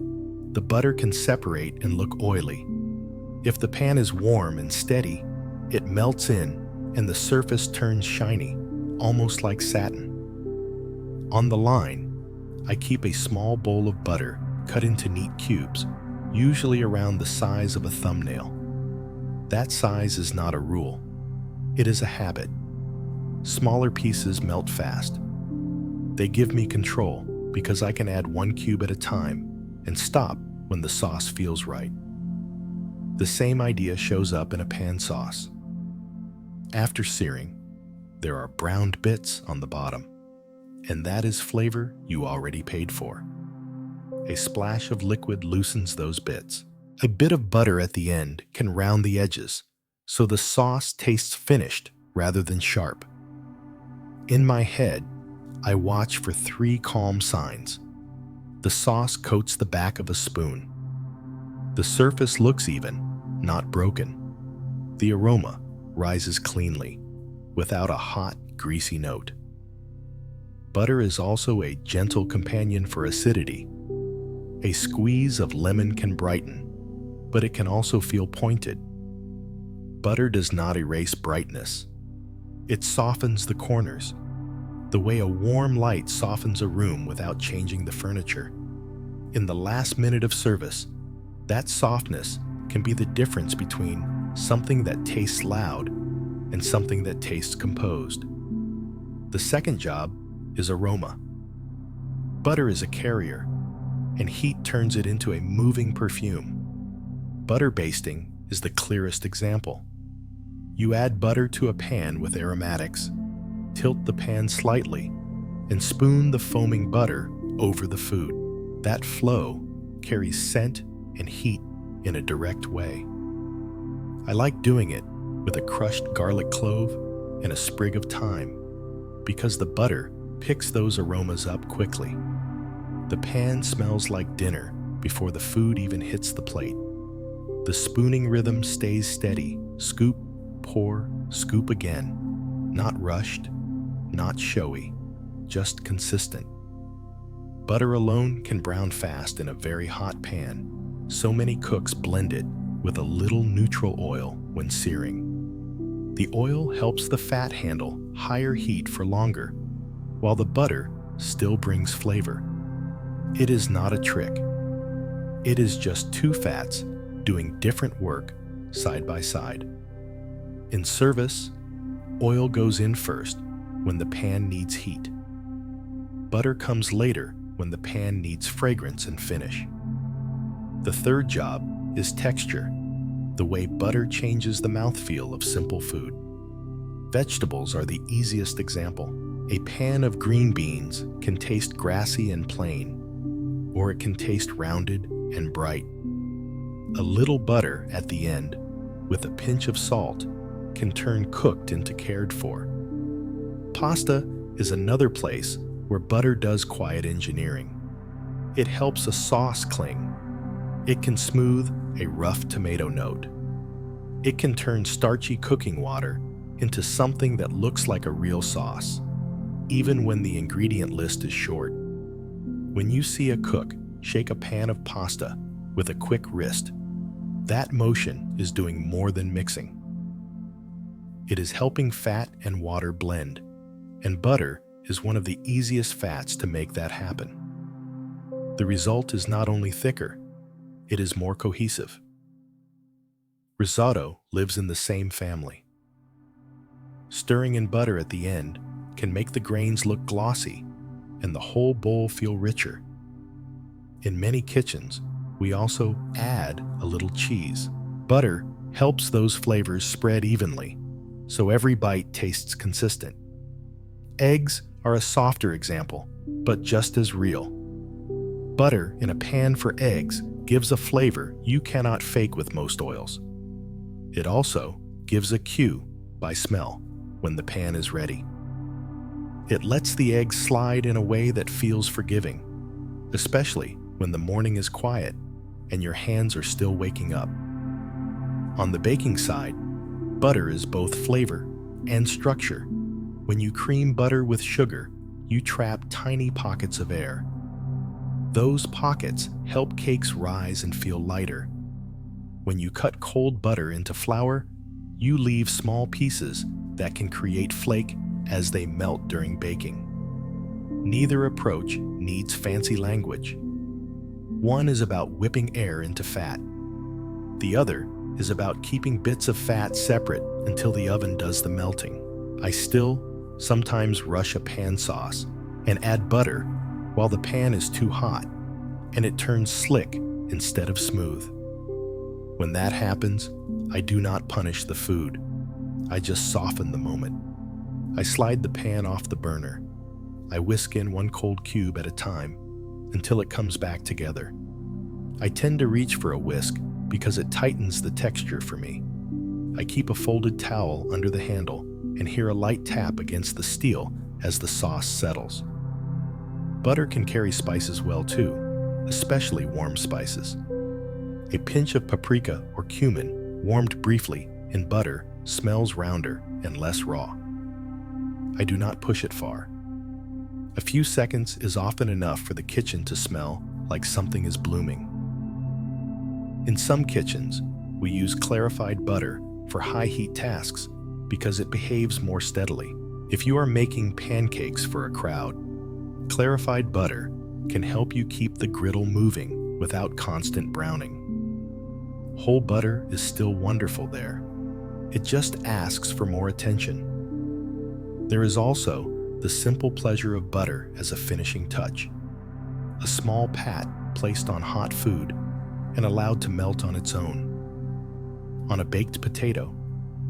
the butter can separate and look oily. If the pan is warm and steady, it melts in and the surface turns shiny, almost like satin. On the line, I keep a small bowl of butter cut into neat cubes, usually around the size of a thumbnail. That size is not a rule. It is a habit. Smaller pieces melt fast. They give me control because I can add 1 cube at a time and stop when the sauce feels right. The same idea shows up in a pan sauce. After searing, there are browned bits on the bottom, and that is flavor you already paid for. A splash of liquid loosens those bits. A bit of butter at the end can round the edges, so the sauce tastes finished rather than sharp. In my head, I watch for 3 calm signs. The sauce coats the back of a spoon. The surface looks even, not broken. The aroma rises cleanly, without a hot, greasy note. Butter is also a gentle companion for acidity. A squeeze of lemon can brighten, but it can also feel pointed. Butter does not erase brightness. It softens the corners, the way a warm light softens a room without changing the furniture. In the last minute of service, that softness can be the difference between something that tastes loud and something that tastes composed. The second job is aroma. Butter is a carrier, and heat turns it into a moving perfume. Butter basting is the clearest example. You add butter to a pan with aromatics, tilt the pan slightly, and spoon the foaming butter over the food. That flow carries scent and heat in a direct way. I like doing it with a crushed garlic clove and a sprig of thyme because the butter picks those aromas up quickly. The pan smells like dinner before the food even hits the plate. The spooning rhythm stays steady, scoop, pour, scoop again. Not rushed, not showy, just consistent. Butter alone can brown fast in a very hot pan. So many cooks blend it with a little neutral oil when searing. The oil helps the fat handle higher heat for longer, while the butter still brings flavor. It is not a trick. It is just two fats doing different work side by side. In service, oil goes in first when the pan needs heat. Butter comes later when the pan needs fragrance and finish. The third job is texture, the way butter changes the mouthfeel of simple food. Vegetables are the easiest example. A pan of green beans can taste grassy and plain, or it can taste rounded and bright. A little butter at the end, with a pinch of salt, can turn cooked into cared for. Pasta is another place where butter does quiet engineering. It helps a sauce cling. It can smooth a rough tomato note. It can turn starchy cooking water into something that looks like a real sauce, even when the ingredient list is short. When you see a cook shake a pan of pasta with a quick wrist, that motion is doing more than mixing. It is helping fat and water blend, and butter is one of the easiest fats to make that happen. The result is not only thicker, it is more cohesive. Risotto lives in the same family. Stirring in butter at the end can make the grains look glossy and the whole bowl feel richer. In many kitchens, we also add a little cheese. Butter helps those flavors spread evenly, so every bite tastes consistent. Eggs are a softer example, but just as real. Butter in a pan for eggs gives a flavor you cannot fake with most oils. It also gives a cue by smell when the pan is ready. It lets the eggs slide in a way that feels forgiving, especially when the morning is quiet and your hands are still waking up. On the baking side, butter is both flavor and structure. When you cream butter with sugar, you trap tiny pockets of air. Those pockets help cakes rise and feel lighter. When you cut cold butter into flour, you leave small pieces that can create flake as they melt during baking. Neither approach needs fancy language. One is about whipping air into fat. The other is about keeping bits of fat separate until the oven does the melting. I still sometimes rush a pan sauce and add butter while the pan is too hot, and it turns slick instead of smooth. When that happens, I do not punish the food. I just soften the moment. I slide the pan off the burner. I whisk in one cold cube at a time until it comes back together. I tend to reach for a whisk because it tightens the texture for me. I keep a folded towel under the handle and hear a light tap against the steel as the sauce settles. Butter can carry spices well too, especially warm spices. A pinch of paprika or cumin, warmed briefly in butter, smells rounder and less raw. I do not push it far. A few seconds is often enough for the kitchen to smell like something is blooming. In some kitchens, we use clarified butter for high-heat tasks because it behaves more steadily. If you are making pancakes for a crowd, clarified butter can help you keep the griddle moving without constant browning. Whole butter is still wonderful there. It just asks for more attention. There is also the simple pleasure of butter as a finishing touch. A small pat placed on hot food and allowed to melt on its own. On a baked potato,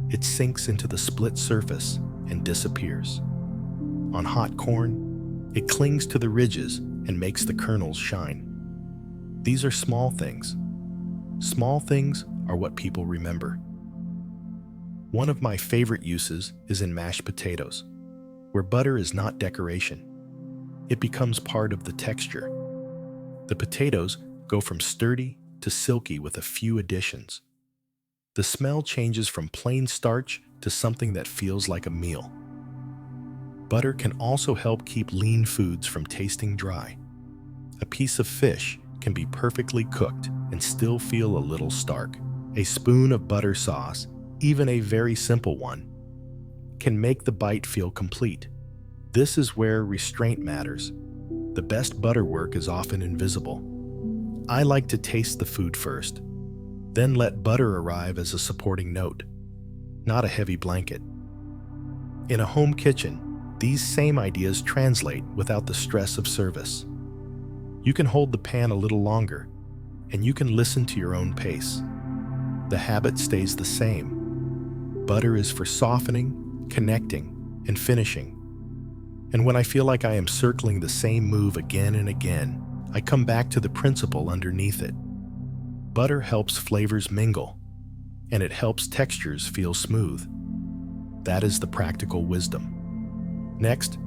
it sinks into the split surface and disappears. On hot corn, it clings to the ridges and makes the kernels shine. These are small things. Small things are what people remember. One of my favorite uses is in mashed potatoes, where butter is not decoration. It becomes part of the texture. The potatoes go from sturdy to silky with a few additions. The smell changes from plain starch to something that feels like a meal. Butter can also help keep lean foods from tasting dry. A piece of fish can be perfectly cooked and still feel a little stark. A spoon of butter sauce, even a very simple one, can make the bite feel complete. This is where restraint matters. the best butter work is often invisible. I like to taste the food first, then let butter arrive as a supporting note, not a heavy blanket. In a home kitchen, these same ideas translate without the stress of service. You can hold the pan a little longer, and you can listen to your own pace. The habit stays the same. Butter is for softening, connecting, and finishing. And when I feel like I am circling the same move again and again, I come back to the principle underneath it. Butter helps flavors mingle, and it helps textures feel smooth. That is the practical wisdom. Next,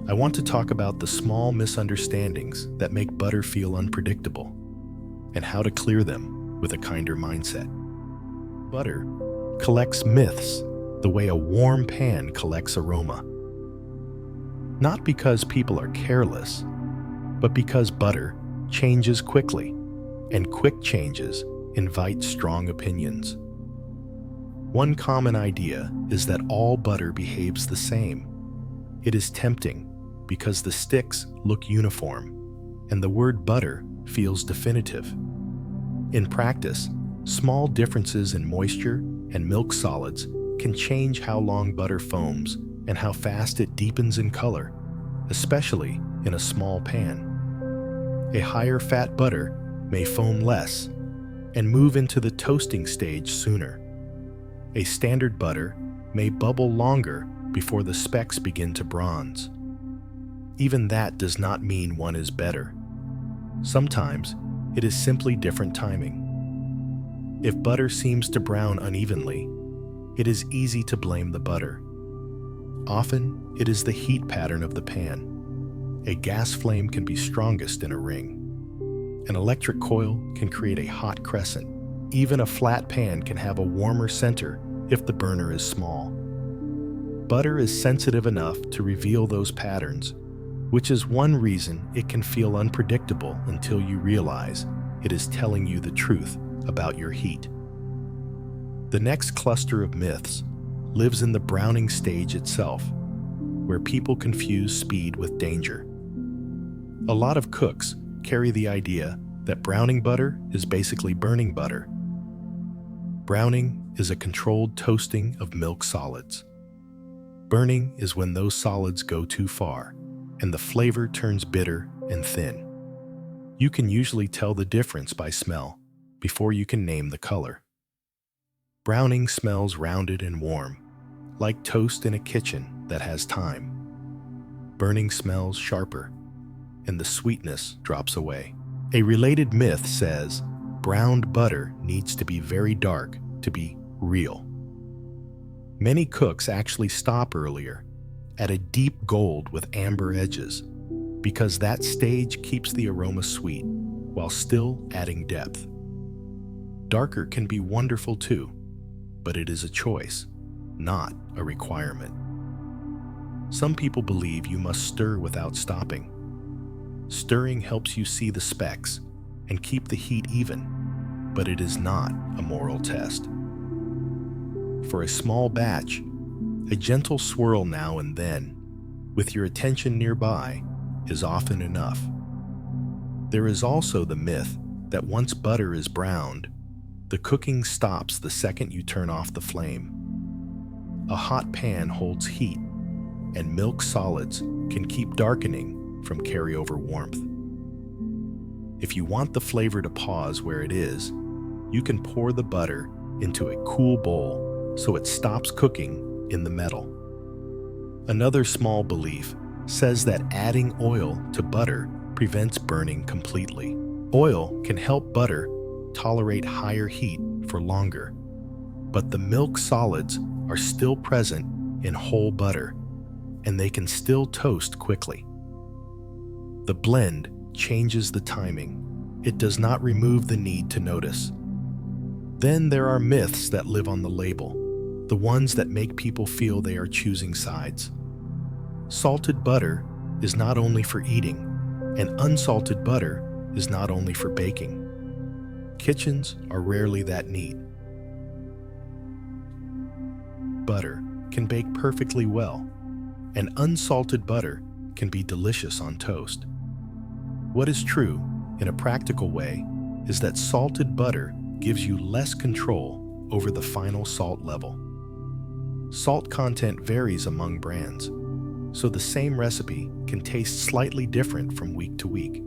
I want to talk about the small misunderstandings that make butter feel unpredictable, and how to clear them with a kinder mindset. Butter collects myths the way a warm pan collects aroma. Not because people are careless, but because butter changes quickly, and quick changes invite strong opinions. One common idea is that all butter behaves the same. It is tempting because the sticks look uniform, and the word butter feels definitive. In practice, small differences in moisture and milk solids can change how long butter foams and how fast it deepens in color, especially in a small pan. A higher fat butter may foam less and move into the toasting stage sooner. A standard butter may bubble longer before the specks begin to bronze. Even that does not mean one is better. Sometimes it is simply different timing. If butter seems to brown unevenly, it is easy to blame the butter. Often, it is the heat pattern of the pan. A gas flame can be strongest in a ring. An electric coil can create a hot crescent. Even a flat pan can have a warmer center if the burner is small. Butter is sensitive enough to reveal those patterns, which is one reason it can feel unpredictable until you realize it is telling you the truth about your heat. The next cluster of myths lives in the browning stage itself, where people confuse speed with danger. A lot of cooks carry the idea that browning butter is basically burning butter. Browning is a controlled toasting of milk solids. Burning is when those solids go too far, and the flavor turns bitter and thin. You can usually tell the difference by smell before you can name the color. Browning smells rounded and warm, like toast in a kitchen that has time. Burning smells sharper, and the sweetness drops away. A related myth says browned butter needs to be very dark to be real. Many cooks actually stop earlier, at a deep gold with amber edges, because that stage keeps the aroma sweet while still adding depth. Darker can be wonderful too, but it is a choice, not a requirement. Some people believe you must stir without stopping. Stirring helps you see the specks and keep the heat even, but it is not a moral test. For a small batch, a gentle swirl now and then, with your attention nearby, is often enough. There is also the myth that once butter is browned, the cooking stops the second you turn off the flame. A hot pan holds heat, and milk solids can keep darkening from carryover warmth. If you want the flavor to pause where it is, you can pour the butter into a cool bowl so it stops cooking in the metal. Another small belief says that adding oil to butter prevents burning completely. Oil can help butter tolerate higher heat for longer, but the milk solids are still present in whole butter, and they can still toast quickly. The blend changes the timing. It does not remove the need to notice. Then there are myths that live on the label, the ones that make people feel they are choosing sides. Salted butter is not only for eating, and unsalted butter is not only for baking. Kitchens are rarely that neat. Butter can bake perfectly well, and unsalted butter can be delicious on toast. What is true, in a practical way, is that salted butter gives you less control over the final salt level. Salt content varies among brands, so the same recipe can taste slightly different from week to week.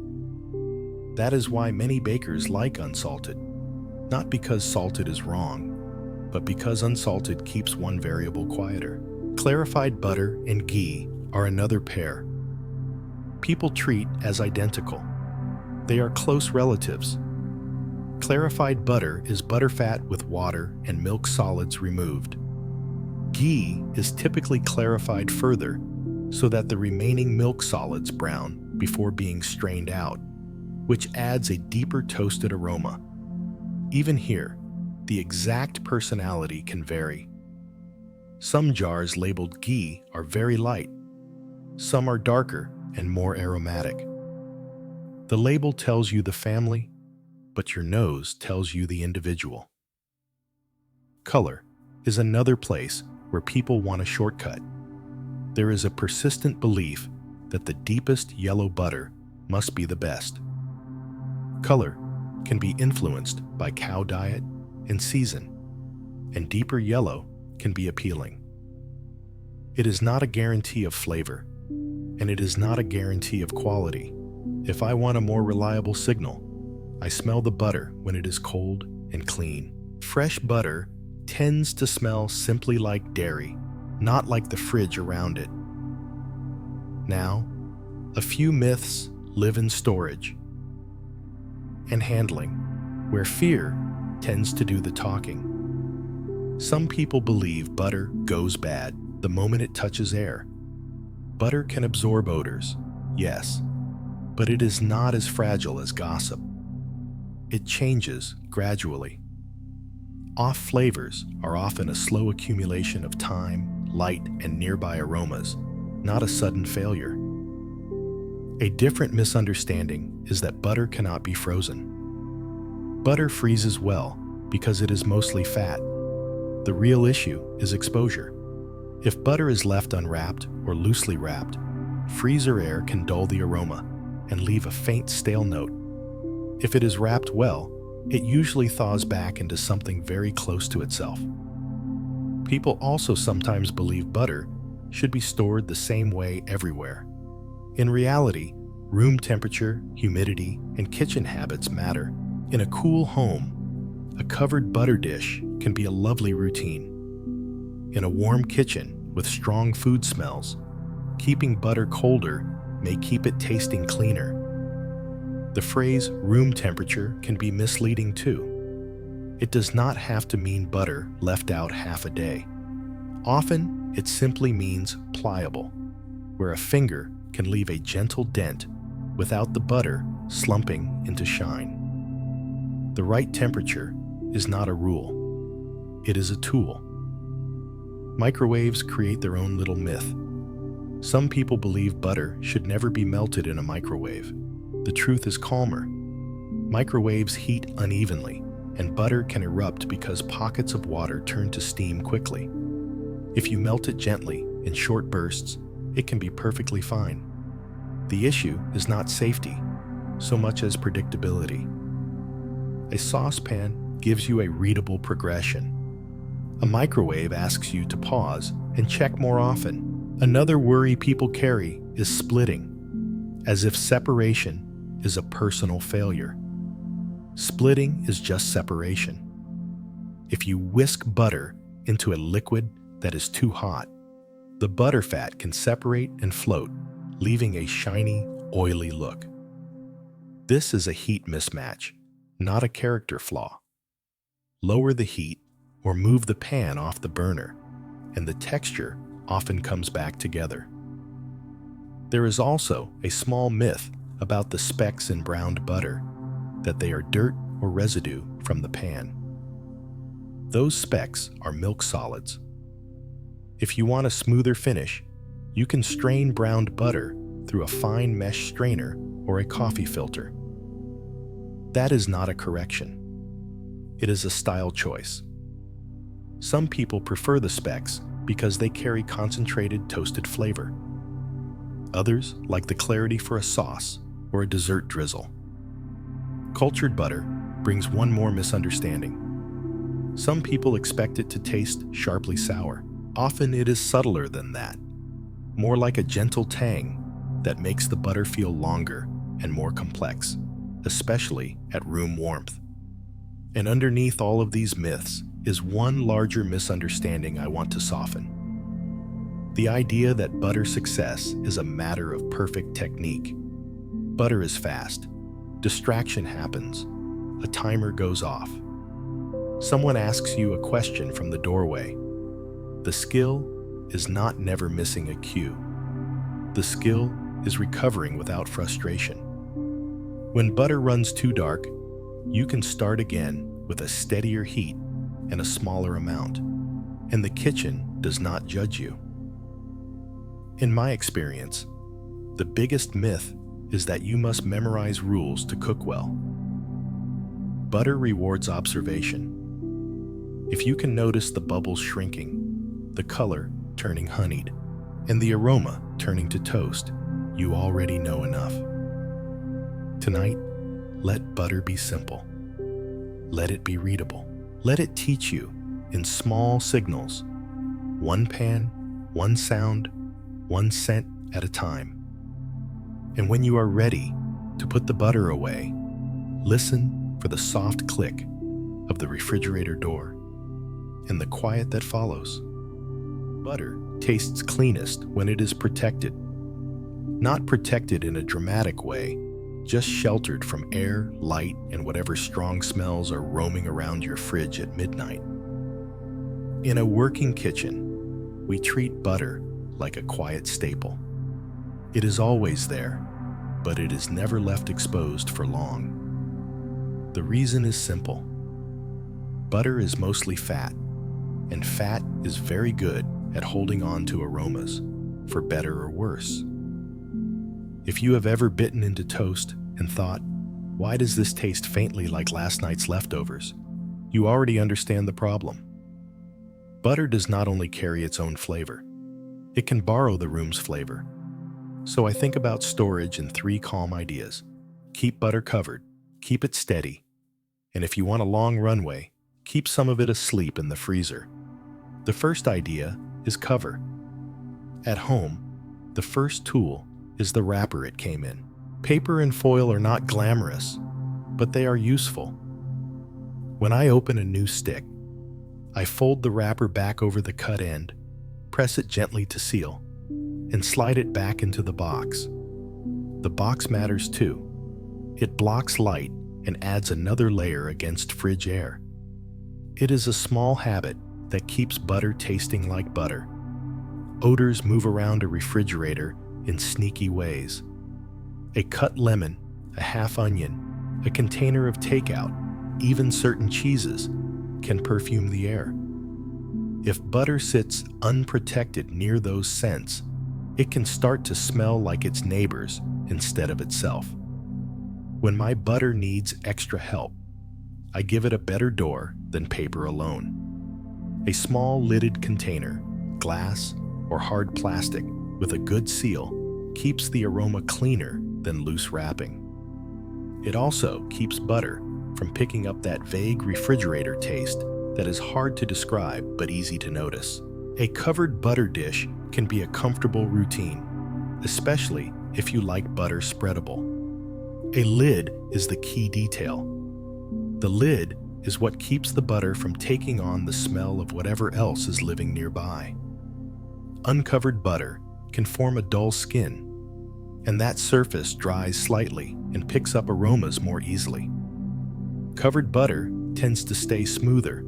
That is why many bakers like unsalted, not because salted is wrong, but because unsalted keeps one variable quieter. Clarified butter and ghee are another pair. People treat as identical. They are close relatives. Clarified butter is butterfat with water and milk solids removed. Ghee is typically clarified further so that the remaining milk solids brown before being strained out, which adds a deeper toasted aroma. Even here, the exact personality can vary. Some jars labeled ghee are very light. Some are darker and more aromatic. The label tells you the family, but your nose tells you the individual. Color is another place where people want a shortcut. There is a persistent belief that the deepest yellow butter must be the best. Color can be influenced by cow diet and season, and deeper yellow can be appealing. It is not a guarantee of flavor, and it is not a guarantee of quality. If I want a more reliable signal, I smell the butter when it is cold and clean. Fresh butter tends to smell simply like dairy, not like the fridge around it. Now, a few myths live in storage and handling, where fear tends to do the talking. Some people believe butter goes bad the moment it touches air. Butter can absorb odors, yes, but it is not as fragile as gossip. It changes gradually. Off flavors are often a slow accumulation of time, light, and nearby aromas, not a sudden failure. A different misunderstanding is that butter cannot be frozen. Butter freezes well because it is mostly fat. The real issue is exposure. If butter is left unwrapped or loosely wrapped, freezer air can dull the aroma and leave a faint stale note. If it is wrapped well, it usually thaws back into something very close to itself. People also sometimes believe butter should be stored the same way everywhere. In reality, room temperature, humidity, and kitchen habits matter. In a cool home, a covered butter dish can be a lovely routine. In a warm kitchen with strong food smells, keeping butter colder may keep it tasting cleaner. The phrase room temperature can be misleading too. It does not have to mean butter left out half a day. Often, it simply means pliable, where a finger can leave a gentle dent without the butter slumping into shine. The right temperature is not a rule. It is a tool. Microwaves create their own little myth. Some people believe butter should never be melted in a microwave. The truth is calmer. Microwaves heat unevenly, and butter can erupt because pockets of water turn to steam quickly. If you melt it gently, in short bursts, it can be perfectly fine. The issue is not safety, so much as predictability. A saucepan gives you a readable progression. A microwave asks you to pause and check more often. Another worry people carry is splitting, as if separation is a personal failure. Splitting is just separation. If you whisk butter into a liquid that is too hot, the butter fat can separate and float, leaving a shiny, oily look. This is a heat mismatch, not a character flaw. Lower the heat or move the pan off the burner, and the texture often comes back together. There is also a small myth about the specks in browned butter, that they are dirt or residue from the pan. Those specks are milk solids. If you want a smoother finish, you can strain browned butter through a fine mesh strainer or a coffee filter. That is not a correction. It is a style choice. Some people prefer the specks because they carry concentrated toasted flavor. Others like the clarity for a sauce or a dessert drizzle. Cultured butter brings one more misunderstanding. Some people expect it to taste sharply sour. Often it is subtler than that, more like a gentle tang that makes the butter feel longer and more complex, especially at room warmth. And underneath all of these myths is one larger misunderstanding I want to soften. The idea that butter success is a matter of perfect technique. Butter is fast. Distraction happens. A timer goes off. Someone asks you a question from the doorway. The skill is not never missing a cue. The skill is recovering without frustration. When butter runs too dark, you can start again with a steadier heat and a smaller amount, and the kitchen does not judge you. In my experience, the biggest myth is that you must memorize rules to cook well. Butter rewards observation. If you can notice the bubbles shrinking, the color turning honeyed, and the aroma turning to toast, you already know enough. Tonight, let butter be simple. Let it be readable. Let it teach you in small signals, one pan, one sound, one scent at a time. And when you are ready to put the butter away, listen for the soft click of the refrigerator door and the quiet that follows. Butter tastes cleanest when it is protected. Not protected in a dramatic way, just sheltered from air, light, and whatever strong smells are roaming around your fridge at midnight. In a working kitchen, we treat butter like a quiet staple. It is always there, but it is never left exposed for long. The reason is simple. Butter is mostly fat, and fat is very good at holding on to aromas, for better or worse. If you have ever bitten into toast and thought, "Why does this taste faintly like last night's leftovers?" you already understand the problem. Butter does not only carry its own flavor, it can borrow the room's flavor. So I think about storage in 3 calm ideas. Keep butter covered, keep it steady, and if you want a long runway, keep some of it asleep in the freezer. The first idea is cover. At home, the first tool is the wrapper it came in. Paper and foil are not glamorous, but they are useful. When I open a new stick, I fold the wrapper back over the cut end, press it gently to seal, and slide it back into the box. The box matters too. It blocks light and adds another layer against fridge air. It is a small habit that keeps butter tasting like butter. Odors move around a refrigerator in sneaky ways. A cut lemon, a half onion, a container of takeout, even certain cheeses can perfume the air. If butter sits unprotected near those scents, it can start to smell like its neighbors instead of itself. When my butter needs extra help, I give it a better door than paper alone. A small lidded container, glass or hard plastic with a good seal, keeps the aroma cleaner than loose wrapping. It also keeps butter from picking up that vague refrigerator taste that is hard to describe but easy to notice. A covered butter dish can be a comfortable routine, especially if you like butter spreadable. A lid is the key detail. The lid is what keeps the butter from taking on the smell of whatever else is living nearby. Uncovered butter can form a dull skin, and that surface dries slightly and picks up aromas more easily. Covered butter tends to stay smoother,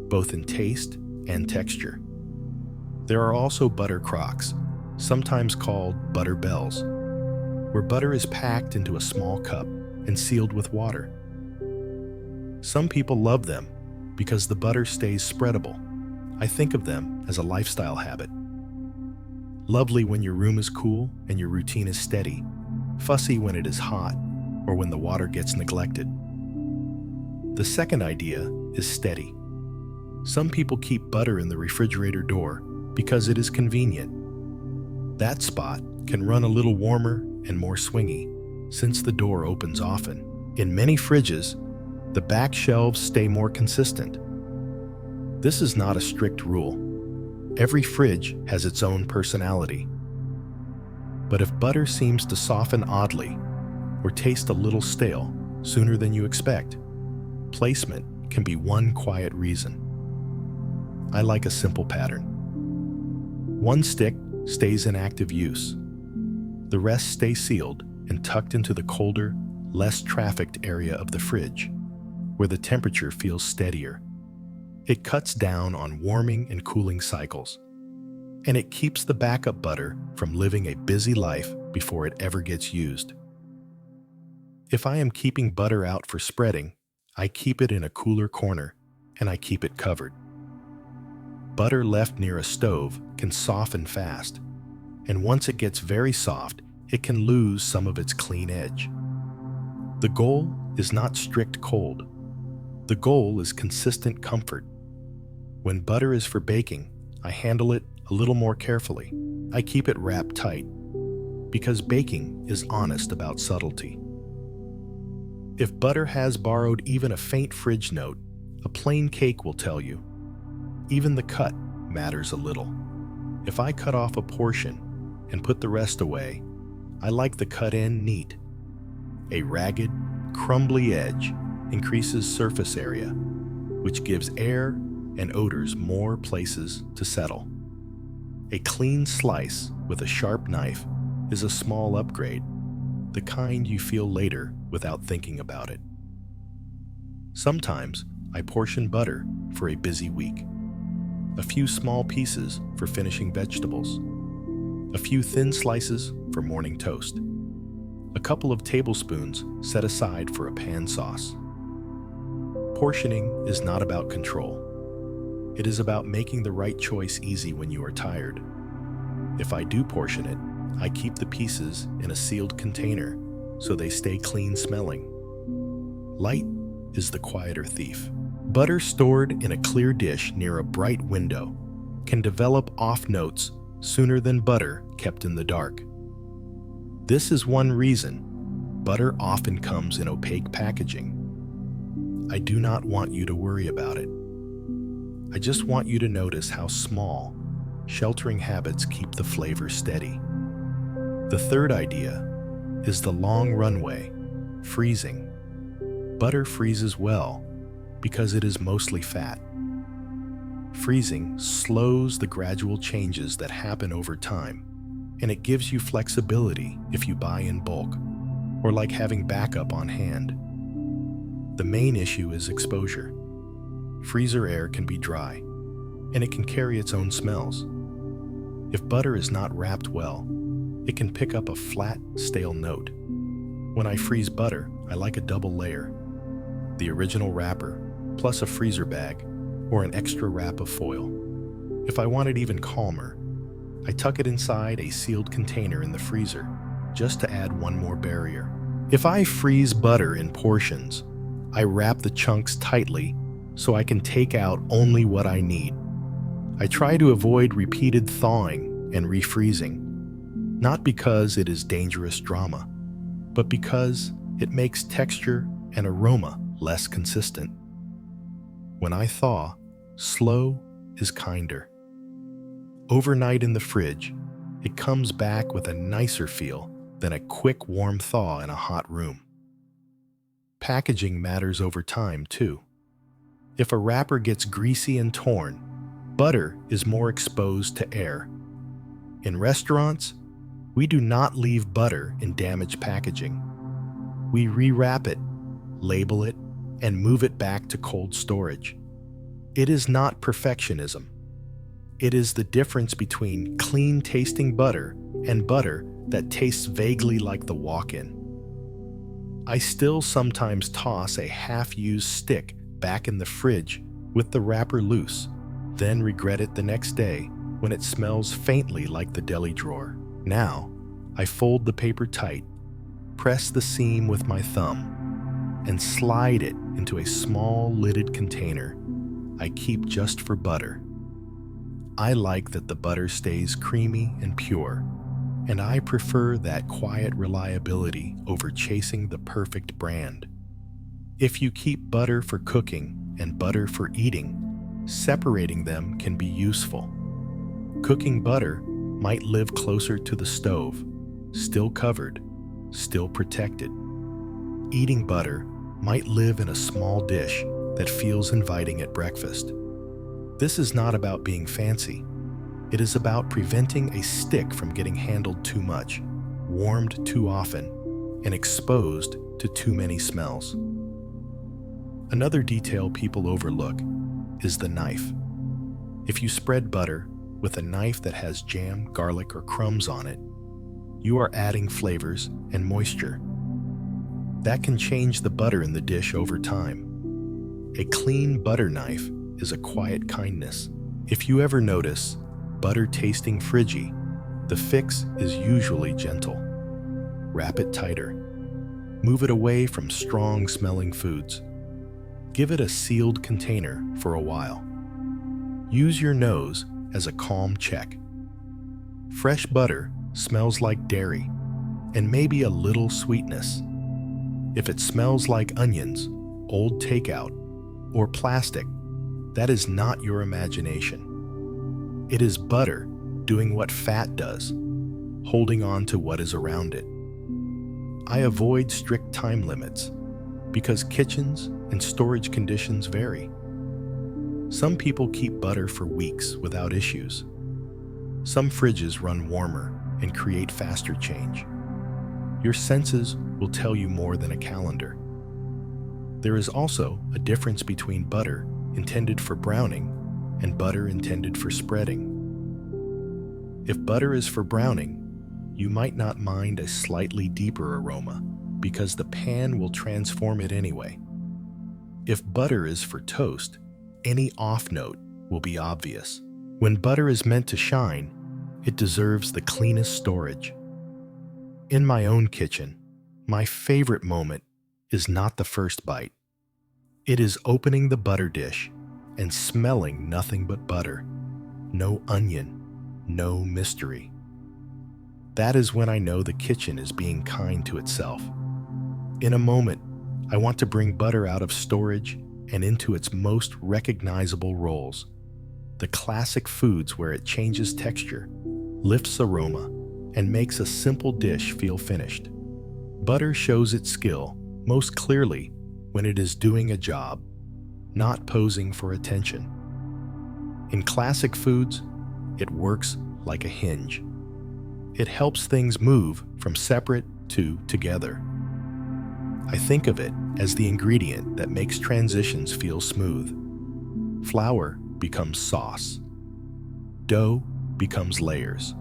both in taste and texture. There are also butter crocks, sometimes called butter bells, where butter is packed into a small cup and sealed with water. Some people love them because the butter stays spreadable. I think of them as a lifestyle habit. Lovely when your room is cool and your routine is steady, fussy when it is hot or when the water gets neglected. The second idea is steady. Some people keep butter in the refrigerator door because it is convenient. That spot can run a little warmer and more swingy, since the door opens often. In many fridges, the back shelves stay more consistent. This is not a strict rule. Every fridge has its own personality. But if butter seems to soften oddly or taste a little stale sooner than you expect, placement can be one quiet reason. I like a simple pattern. One stick stays in active use. The rest stay sealed and tucked into the colder, less trafficked area of the fridge, where the temperature feels steadier. It cuts down on warming and cooling cycles, and it keeps the backup butter from living a busy life before it ever gets used. If I am keeping butter out for spreading, I keep it in a cooler corner, and I keep it covered. Butter left near a stove can soften fast, and once it gets very soft, it can lose some of its clean edge. The goal is not strict cold. The goal is consistent comfort. When butter is for baking, I handle it a little more carefully. I keep it wrapped tight, because baking is honest about subtlety. If butter has borrowed even a faint fridge note, a plain cake will tell you. Even the cut matters a little. If I cut off a portion and put the rest away, I like the cut end neat. A ragged, crumbly edge increases surface area, which gives air and odors more places to settle. A clean slice with a sharp knife is a small upgrade, the kind you feel later without thinking about it. Sometimes I portion butter for a busy week. A few small pieces for finishing vegetables. A few thin slices for morning toast. A couple of tablespoons set aside for a pan sauce. Portioning is not about control. It is about making the right choice easy when you are tired. If I do portion it, I keep the pieces in a sealed container so they stay clean smelling. Light is the quieter thief. Butter stored in a clear dish near a bright window can develop off notes sooner than butter kept in the dark. This is one reason butter often comes in opaque packaging. I do not want you to worry about it. I just want you to notice how small, sheltering habits keep the flavor steady. The third idea is the long runway, freezing. Butter freezes well because it is mostly fat. Freezing slows the gradual changes that happen over time, and it gives you flexibility if you buy in bulk, or like having backup on hand. The main issue is exposure. Freezer air can be dry, and it can carry its own smells. If butter is not wrapped well, it can pick up a flat, stale note. When I freeze butter, I like a double layer. The original wrapper, plus a freezer bag, or an extra wrap of foil. If I want it even calmer, I tuck it inside a sealed container in the freezer, just to add one more barrier. If I freeze butter in portions, I wrap the chunks tightly so I can take out only what I need. I try to avoid repeated thawing and refreezing, not because it is dangerous drama, but because it makes texture and aroma less consistent. When I thaw, slow is kinder. Overnight in the fridge, it comes back with a nicer feel than a quick warm thaw in a hot room. Packaging matters over time too. If a wrapper gets greasy and torn, butter is more exposed to air. In restaurants, we do not leave butter in damaged packaging. We rewrap it, label it, and move it back to cold storage. It is not perfectionism. It is the difference between clean-tasting butter and butter that tastes vaguely like the walk-in. I still sometimes toss a half-used stick back in the fridge with the wrapper loose, then regret it the next day when it smells faintly like the deli drawer. Now, I fold the paper tight, press the seam with my thumb, and slide it into a small lidded container I keep just for butter. I like that the butter stays creamy and pure, and I prefer that quiet reliability over chasing the perfect brand. If you keep butter for cooking and butter for eating, separating them can be useful. Cooking butter might live closer to the stove, still covered, still protected. Eating butter might live in a small dish that feels inviting at breakfast. This is not about being fancy. It is about preventing a stick from getting handled too much, warmed too often, and exposed to too many smells. Another detail people overlook is the knife. If you spread butter with a knife that has jam, garlic, or crumbs on it, you are adding flavors and moisture. That can change the butter in the dish over time. A clean butter knife is a quiet kindness. If you ever notice butter tasting fridgy, the fix is usually gentle. Wrap it tighter. Move it away from strong-smelling foods. Give it a sealed container for a while. Use your nose as a calm check. Fresh butter smells like dairy and maybe a little sweetness. If it smells like onions, old takeout, or plastic, that is not your imagination. It is butter doing what fat does, holding on to what is around it. I avoid strict time limits because kitchens and storage conditions vary. Some people keep butter for weeks without issues. Some fridges run warmer and create faster change. Your senses will tell you more than a calendar. There is also a difference between butter intended for browning and butter intended for spreading. If butter is for browning, you might not mind a slightly deeper aroma because the pan will transform it anyway. If butter is for toast, any off note will be obvious. When butter is meant to shine, it deserves the cleanest storage. In my own kitchen, my favorite moment is not the first bite. It is opening the butter dish and smelling nothing but butter. No onion, no mystery. That is when I know the kitchen is being kind to itself. In a moment, I want to bring butter out of storage and into its most recognizable roles. The classic foods where it changes texture, lifts aroma, and makes a simple dish feel finished. Butter shows its skill most clearly when it is doing a job, not posing for attention. In classic foods, it works like a hinge. It helps things move from separate to together. I think of it as the ingredient that makes transitions feel smooth. Flour becomes sauce. Dough becomes layers.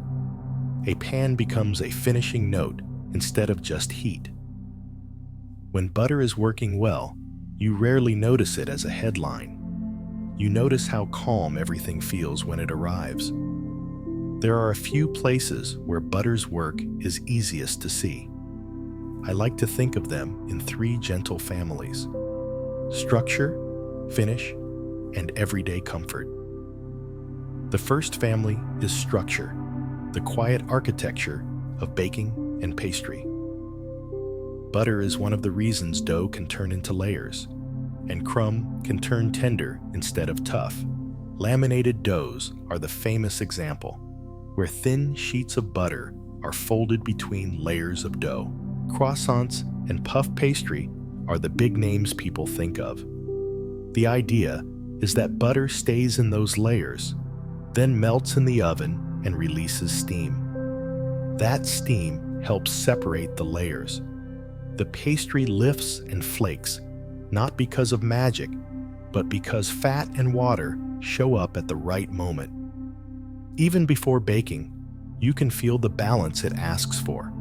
A pan becomes a finishing note instead of just heat. When butter is working well, you rarely notice it as a headline. You notice how calm everything feels when it arrives. There are a few places where butter's work is easiest to see. I like to think of them in three gentle families: structure, finish, and everyday comfort. The first family is structure, the quiet architecture of baking and pastry. Butter is one of the reasons dough can turn into layers, and crumb can turn tender instead of tough. Laminated doughs are the famous example, where thin sheets of butter are folded between layers of dough. Croissants and puff pastry are the big names people think of. The idea is that butter stays in those layers, then melts in the oven and releases steam. That steam helps separate the layers. The pastry lifts and flakes, not because of magic, but because fat and water show up at the right moment. Even before baking, you can feel the balance it asks for.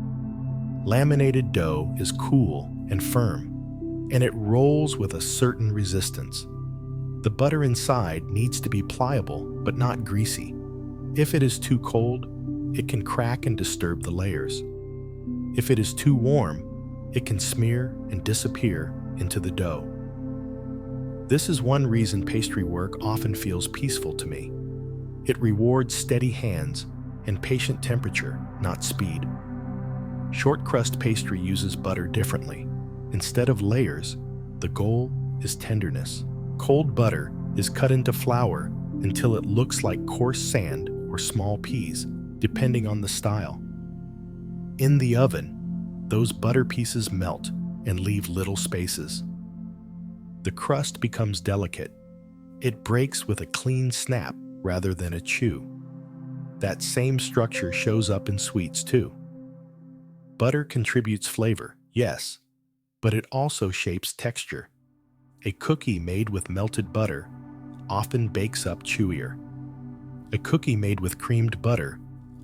Laminated dough is cool and firm, and it rolls with a certain resistance. The butter inside needs to be pliable but not greasy. If it is too cold, it can crack and disturb the layers. If it is too warm, it can smear and disappear into the dough. This is one reason pastry work often feels peaceful to me. It rewards steady hands and patient temperature, not speed. Short crust pastry uses butter differently. Instead of layers, the goal is tenderness. Cold butter is cut into flour until it looks like coarse sand or small peas, depending on the style. In the oven, those butter pieces melt and leave little spaces. The crust becomes delicate. It breaks with a clean snap rather than a chew. That same structure shows up in sweets too. Butter contributes flavor, yes, but it also shapes texture. A cookie made with melted butter often bakes up chewier. A cookie made with creamed butter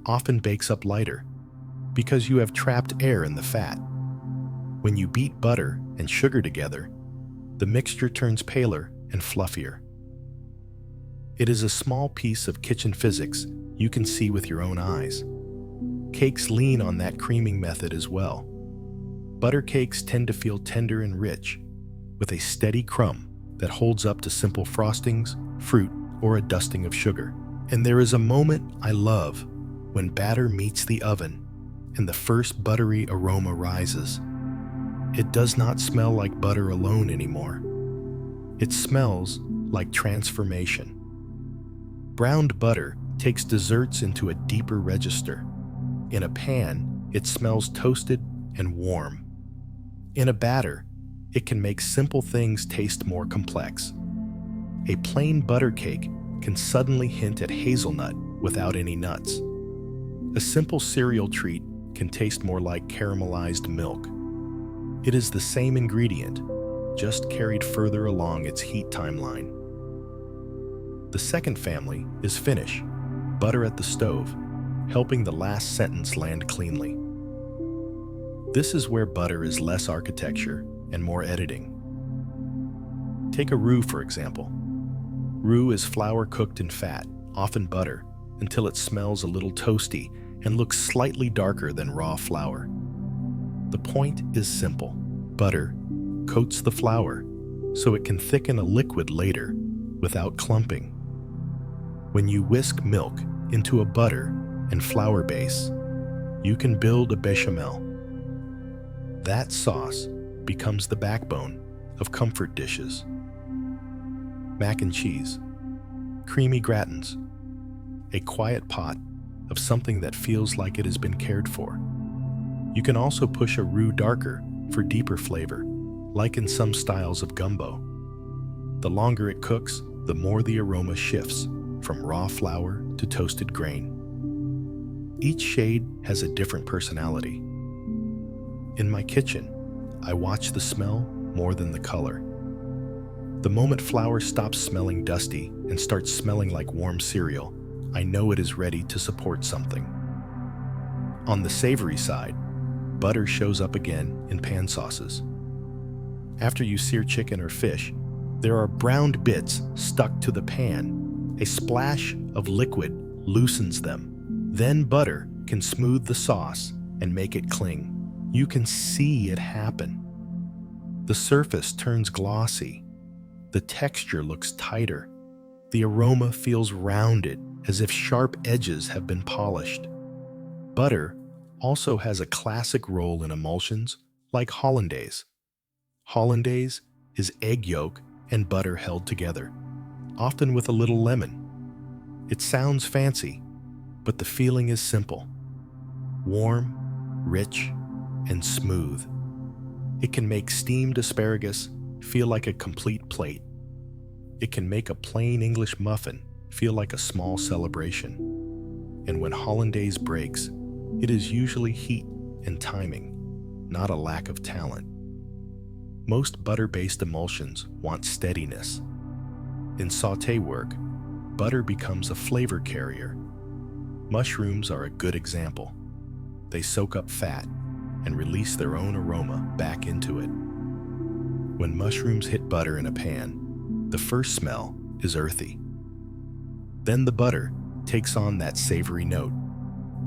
often bakes up lighter because you have trapped air in the fat. When you beat butter and sugar together, the mixture turns paler and fluffier. It is a small piece of kitchen physics you can see with your own eyes. Cakes lean on that creaming method as well. Butter cakes tend to feel tender and rich, with a steady crumb that holds up to simple frostings, fruit, or a dusting of sugar. And there is a moment I love when batter meets the oven and the first buttery aroma rises. It does not smell like butter alone anymore. It smells like transformation. Browned butter takes desserts into a deeper register. In a pan, it smells toasted and warm. In a batter, it can make simple things taste more complex. A plain butter cake can suddenly hint at hazelnut without any nuts. A simple cereal treat can taste more like caramelized milk. It is the same ingredient, just carried further along its heat timeline. The second family is finish, butter at the stove, helping the last sentence land cleanly. This is where butter is less architecture and more editing. Take a roux, for example. Roux is flour cooked in fat, often butter, until it smells a little toasty and looks slightly darker than raw flour. The point is simple. Butter coats the flour so it can thicken a liquid later without clumping. When you whisk milk into a butter and flour base, you can build a bechamel. That sauce becomes the backbone of comfort dishes. Mac and cheese, creamy gratins, a quiet pot of something that feels like it has been cared for. You can also push a roux darker for deeper flavor, like in some styles of gumbo. The longer it cooks, the more the aroma shifts from raw flour to toasted grain. Each shade has a different personality. In my kitchen, I watch the smell more than the color. The moment flour stops smelling dusty and starts smelling like warm cereal, I know it is ready to support something. On the savory side, butter shows up again in pan sauces. After you sear chicken or fish, there are browned bits stuck to the pan. A splash of liquid loosens them. Then butter can smooth the sauce and make it cling. You can see it happen. The surface turns glossy. The texture looks tighter. The aroma feels rounded, as if sharp edges have been polished. Butter also has a classic role in emulsions like hollandaise. Hollandaise is egg yolk and butter held together, often with a little lemon. It sounds fancy, but the feeling is simple. Warm, rich, and smooth. It can make steamed asparagus feel like a complete plate. It can make a plain English muffin feel like a small celebration. And when hollandaise breaks, it is usually heat and timing, not a lack of talent. Most butter-based emulsions want steadiness. In sauté work, butter becomes a flavor carrier. Mushrooms are a good example. They soak up fat and release their own aroma back into it. When mushrooms hit butter in a pan, the first smell is earthy. Then the butter takes on that savory note,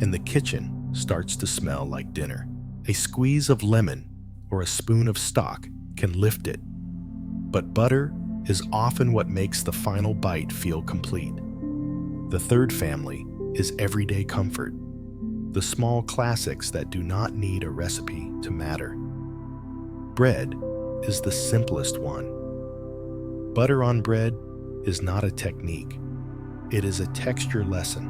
and the kitchen starts to smell like dinner. A squeeze of lemon or a spoon of stock can lift it, but butter is often what makes the final bite feel complete. The third family is everyday comfort, the small classics that do not need a recipe to matter. Bread is the simplest one. Butter on bread is not a technique. It is a texture lesson.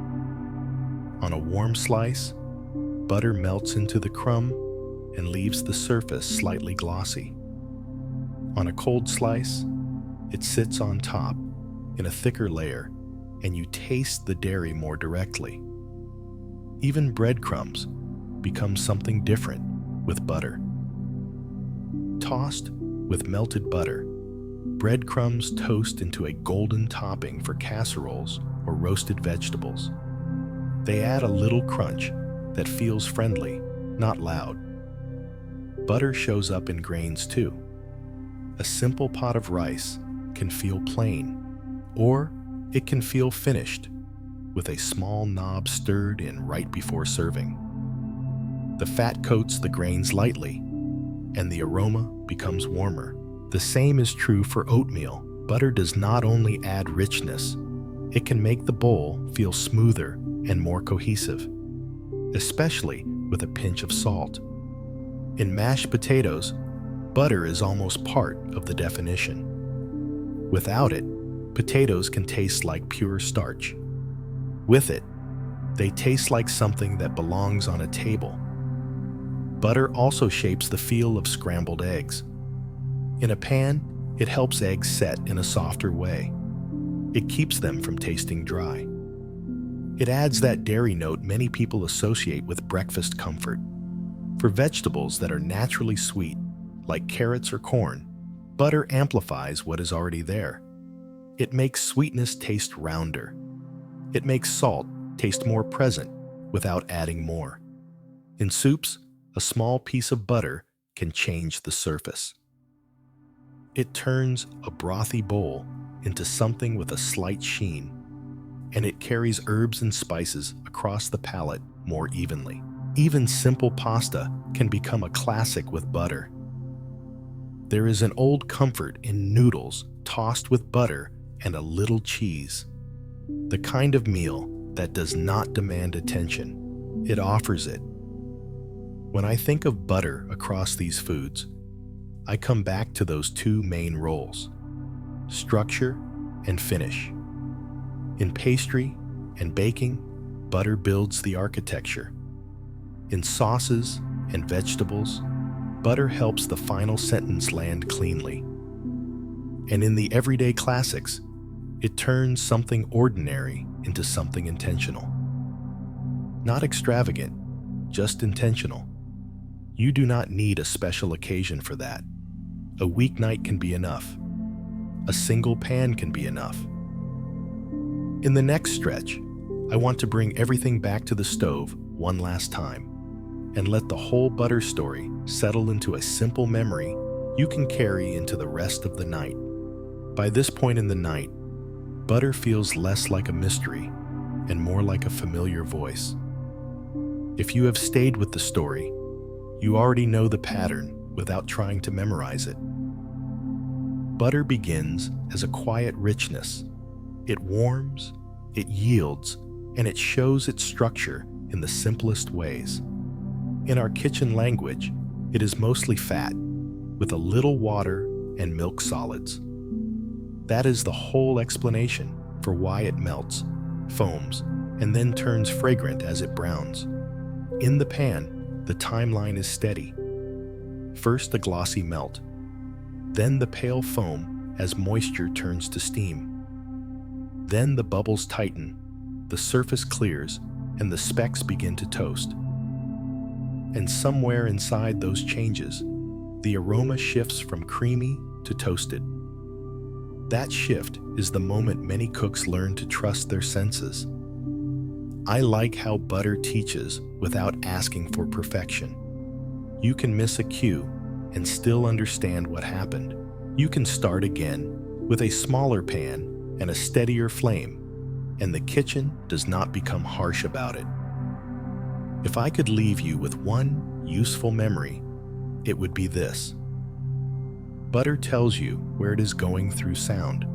On a warm slice, butter melts into the crumb and leaves the surface slightly glossy. On a cold slice, it sits on top in a thicker layer, and you taste the dairy more directly. Even breadcrumbs become something different with butter. Tossed with melted butter, breadcrumbs toast into a golden topping for casseroles or roasted vegetables. They add a little crunch that feels friendly, not loud. Butter shows up in grains too. A simple pot of rice can feel plain, or it can feel finished, with a small knob stirred in right before serving. The fat coats the grains lightly, and the aroma becomes warmer. The same is true for oatmeal. Butter does not only add richness, it can make the bowl feel smoother and more cohesive, especially with a pinch of salt. In mashed potatoes, butter is almost part of the definition. Without it, potatoes can taste like pure starch. With it, they taste like something that belongs on a table. Butter also shapes the feel of scrambled eggs. In a pan, it helps eggs set in a softer way. It keeps them from tasting dry. It adds that dairy note many people associate with breakfast comfort. For vegetables that are naturally sweet, like carrots or corn, butter amplifies what is already there. It makes sweetness taste rounder. It makes salt taste more present without adding more. In soups, a small piece of butter can change the surface. It turns a brothy bowl into something with a slight sheen, and it carries herbs and spices across the palate more evenly. Even simple pasta can become a classic with butter. There is an old comfort in noodles tossed with butter and a little cheese. The kind of meal that does not demand attention. It offers it. When I think of butter across these foods, I come back to those two main roles: structure and finish. In pastry and baking, butter builds the architecture. In sauces and vegetables, butter helps the final sentence land cleanly. And in the everyday classics, it turns something ordinary into something intentional. Not extravagant, just intentional. You do not need a special occasion for that. A weeknight can be enough. A single pan can be enough. In the next stretch, I want to bring everything back to the stove one last time and let the whole butter story settle into a simple memory you can carry into the rest of the night. By this point in the night, butter feels less like a mystery and more like a familiar voice. If you have stayed with the story, you already know the pattern without trying to memorize it. Butter begins as a quiet richness. It warms, it yields, and it shows its structure in the simplest ways. In our kitchen language, it is mostly fat, with a little water and milk solids. That is the whole explanation for why it melts, foams, and then turns fragrant as it browns. In the pan, the timeline is steady. First the glossy melt, then the pale foam as moisture turns to steam. Then the bubbles tighten, the surface clears, and the specks begin to toast. And somewhere inside those changes, the aroma shifts from creamy to toasted. That shift is the moment many cooks learn to trust their senses. I like how butter teaches without asking for perfection. You can miss a cue and still understand what happened. You can start again with a smaller pan and a steadier flame, and the kitchen does not become harsh about it. If I could leave you with one useful memory, it would be this. Butter tells you where it is going through sound.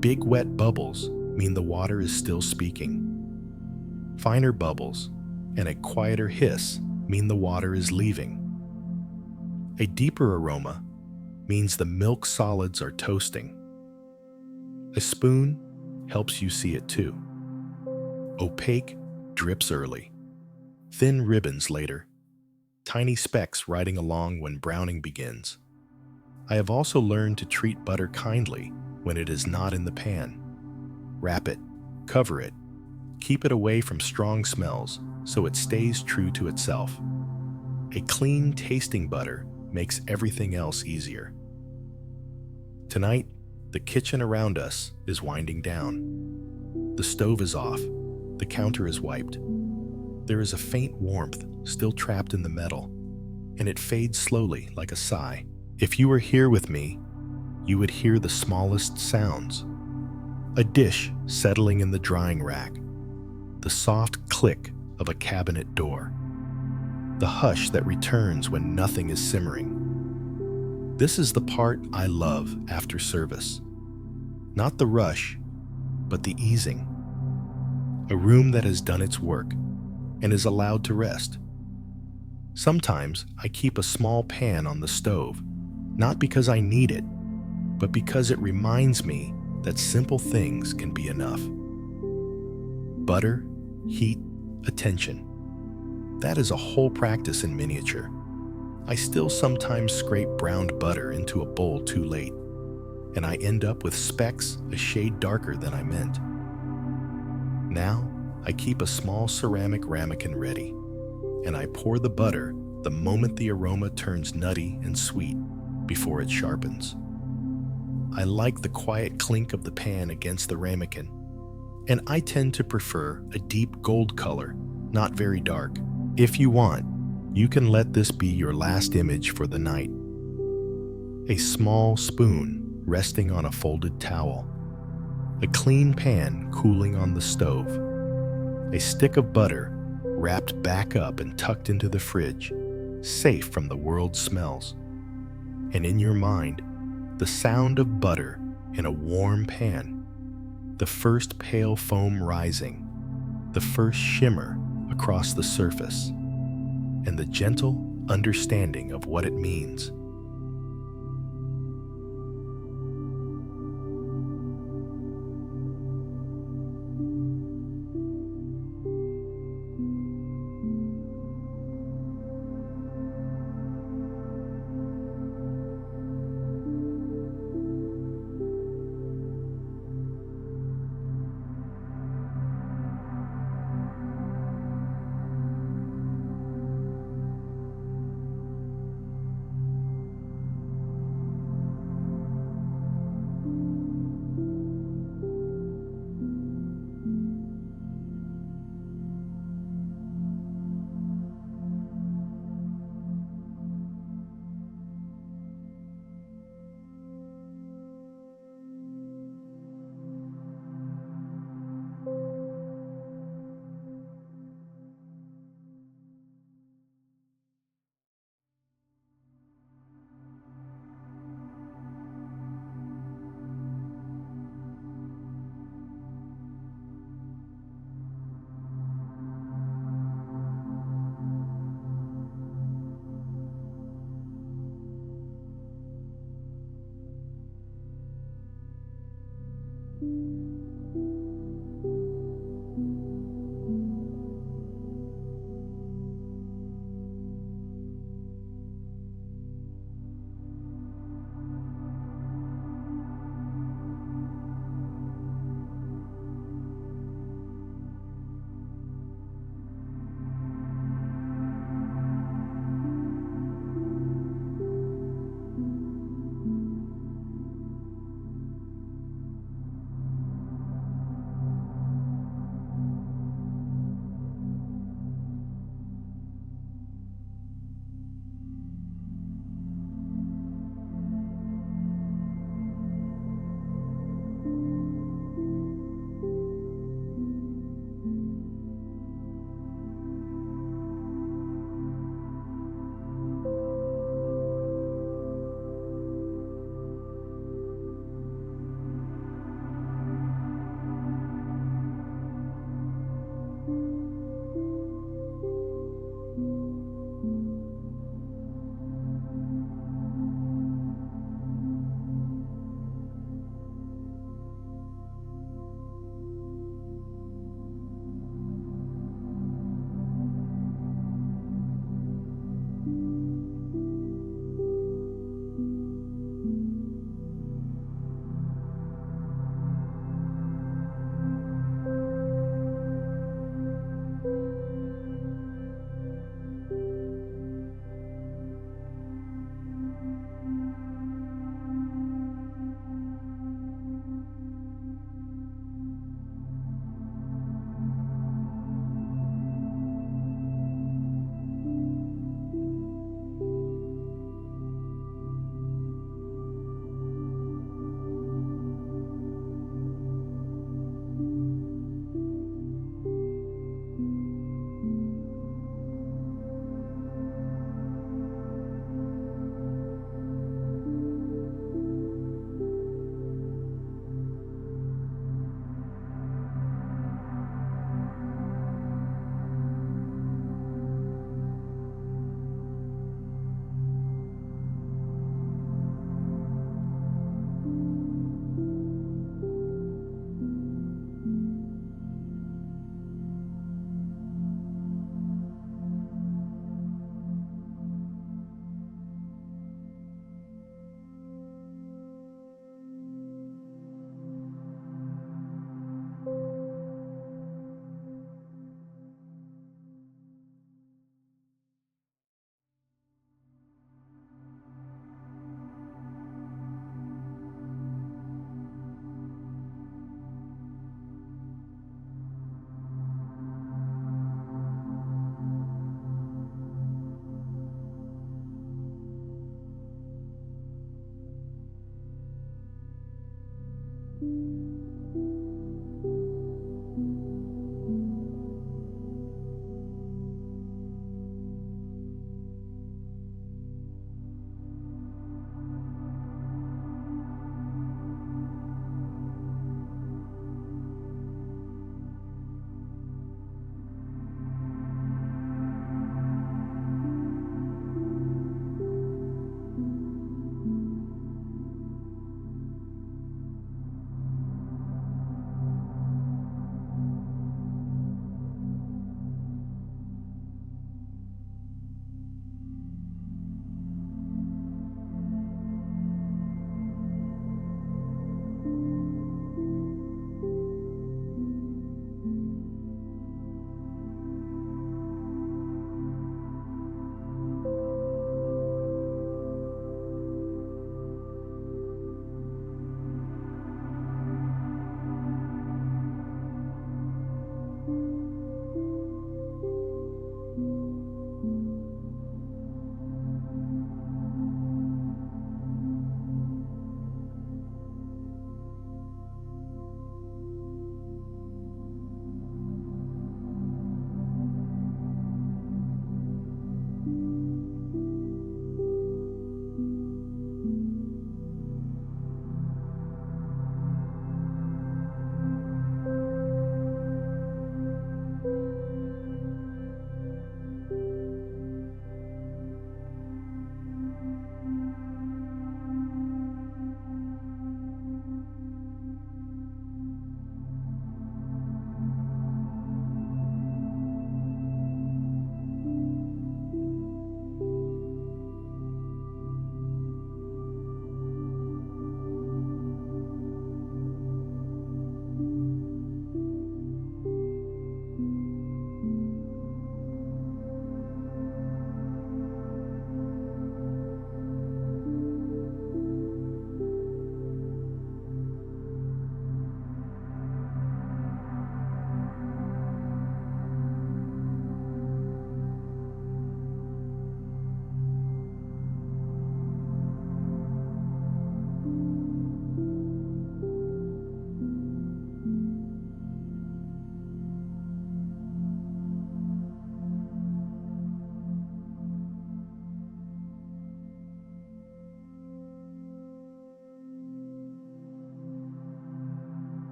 Big wet bubbles mean the water is still speaking. Finer bubbles and a quieter hiss mean the water is leaving. A deeper aroma means the milk solids are toasting. A spoon helps you see it too. Opaque drips early, thin ribbons later, tiny specks riding along when browning begins. I have also learned to treat butter kindly when it is not in the pan. Wrap it, cover it, keep it away from strong smells so it stays true to itself. A clean tasting butter makes everything else easier. Tonight, the kitchen around us is winding down. The stove is off, the counter is wiped. There is a faint warmth still trapped in the metal, and it fades slowly like a sigh. If you were here with me, you would hear the smallest sounds. A dish settling in the drying rack, the soft click of a cabinet door, the hush that returns when nothing is simmering. This is the part I love after service. Not the rush, but the easing. A room that has done its work and is allowed to rest. Sometimes I keep a small pan on the stove, not because I need it, but because it reminds me that simple things can be enough. Butter, heat, attention. That is a whole practice in miniature. I still sometimes scrape browned butter into a bowl too late, and I end up with specks a shade darker than I meant. Now, I keep a small ceramic ramekin ready, and I pour the butter the moment the aroma turns nutty and sweet before it sharpens. I like the quiet clink of the pan against the ramekin, and I tend to prefer a deep gold color, not very dark. If you want, you can let this be your last image for the night. A small spoon resting on a folded towel, a clean pan cooling on the stove, a stick of butter wrapped back up and tucked into the fridge, safe from the world's smells. And in your mind, the sound of butter in a warm pan, the first pale foam rising, the first shimmer across the surface, and the gentle understanding of what it means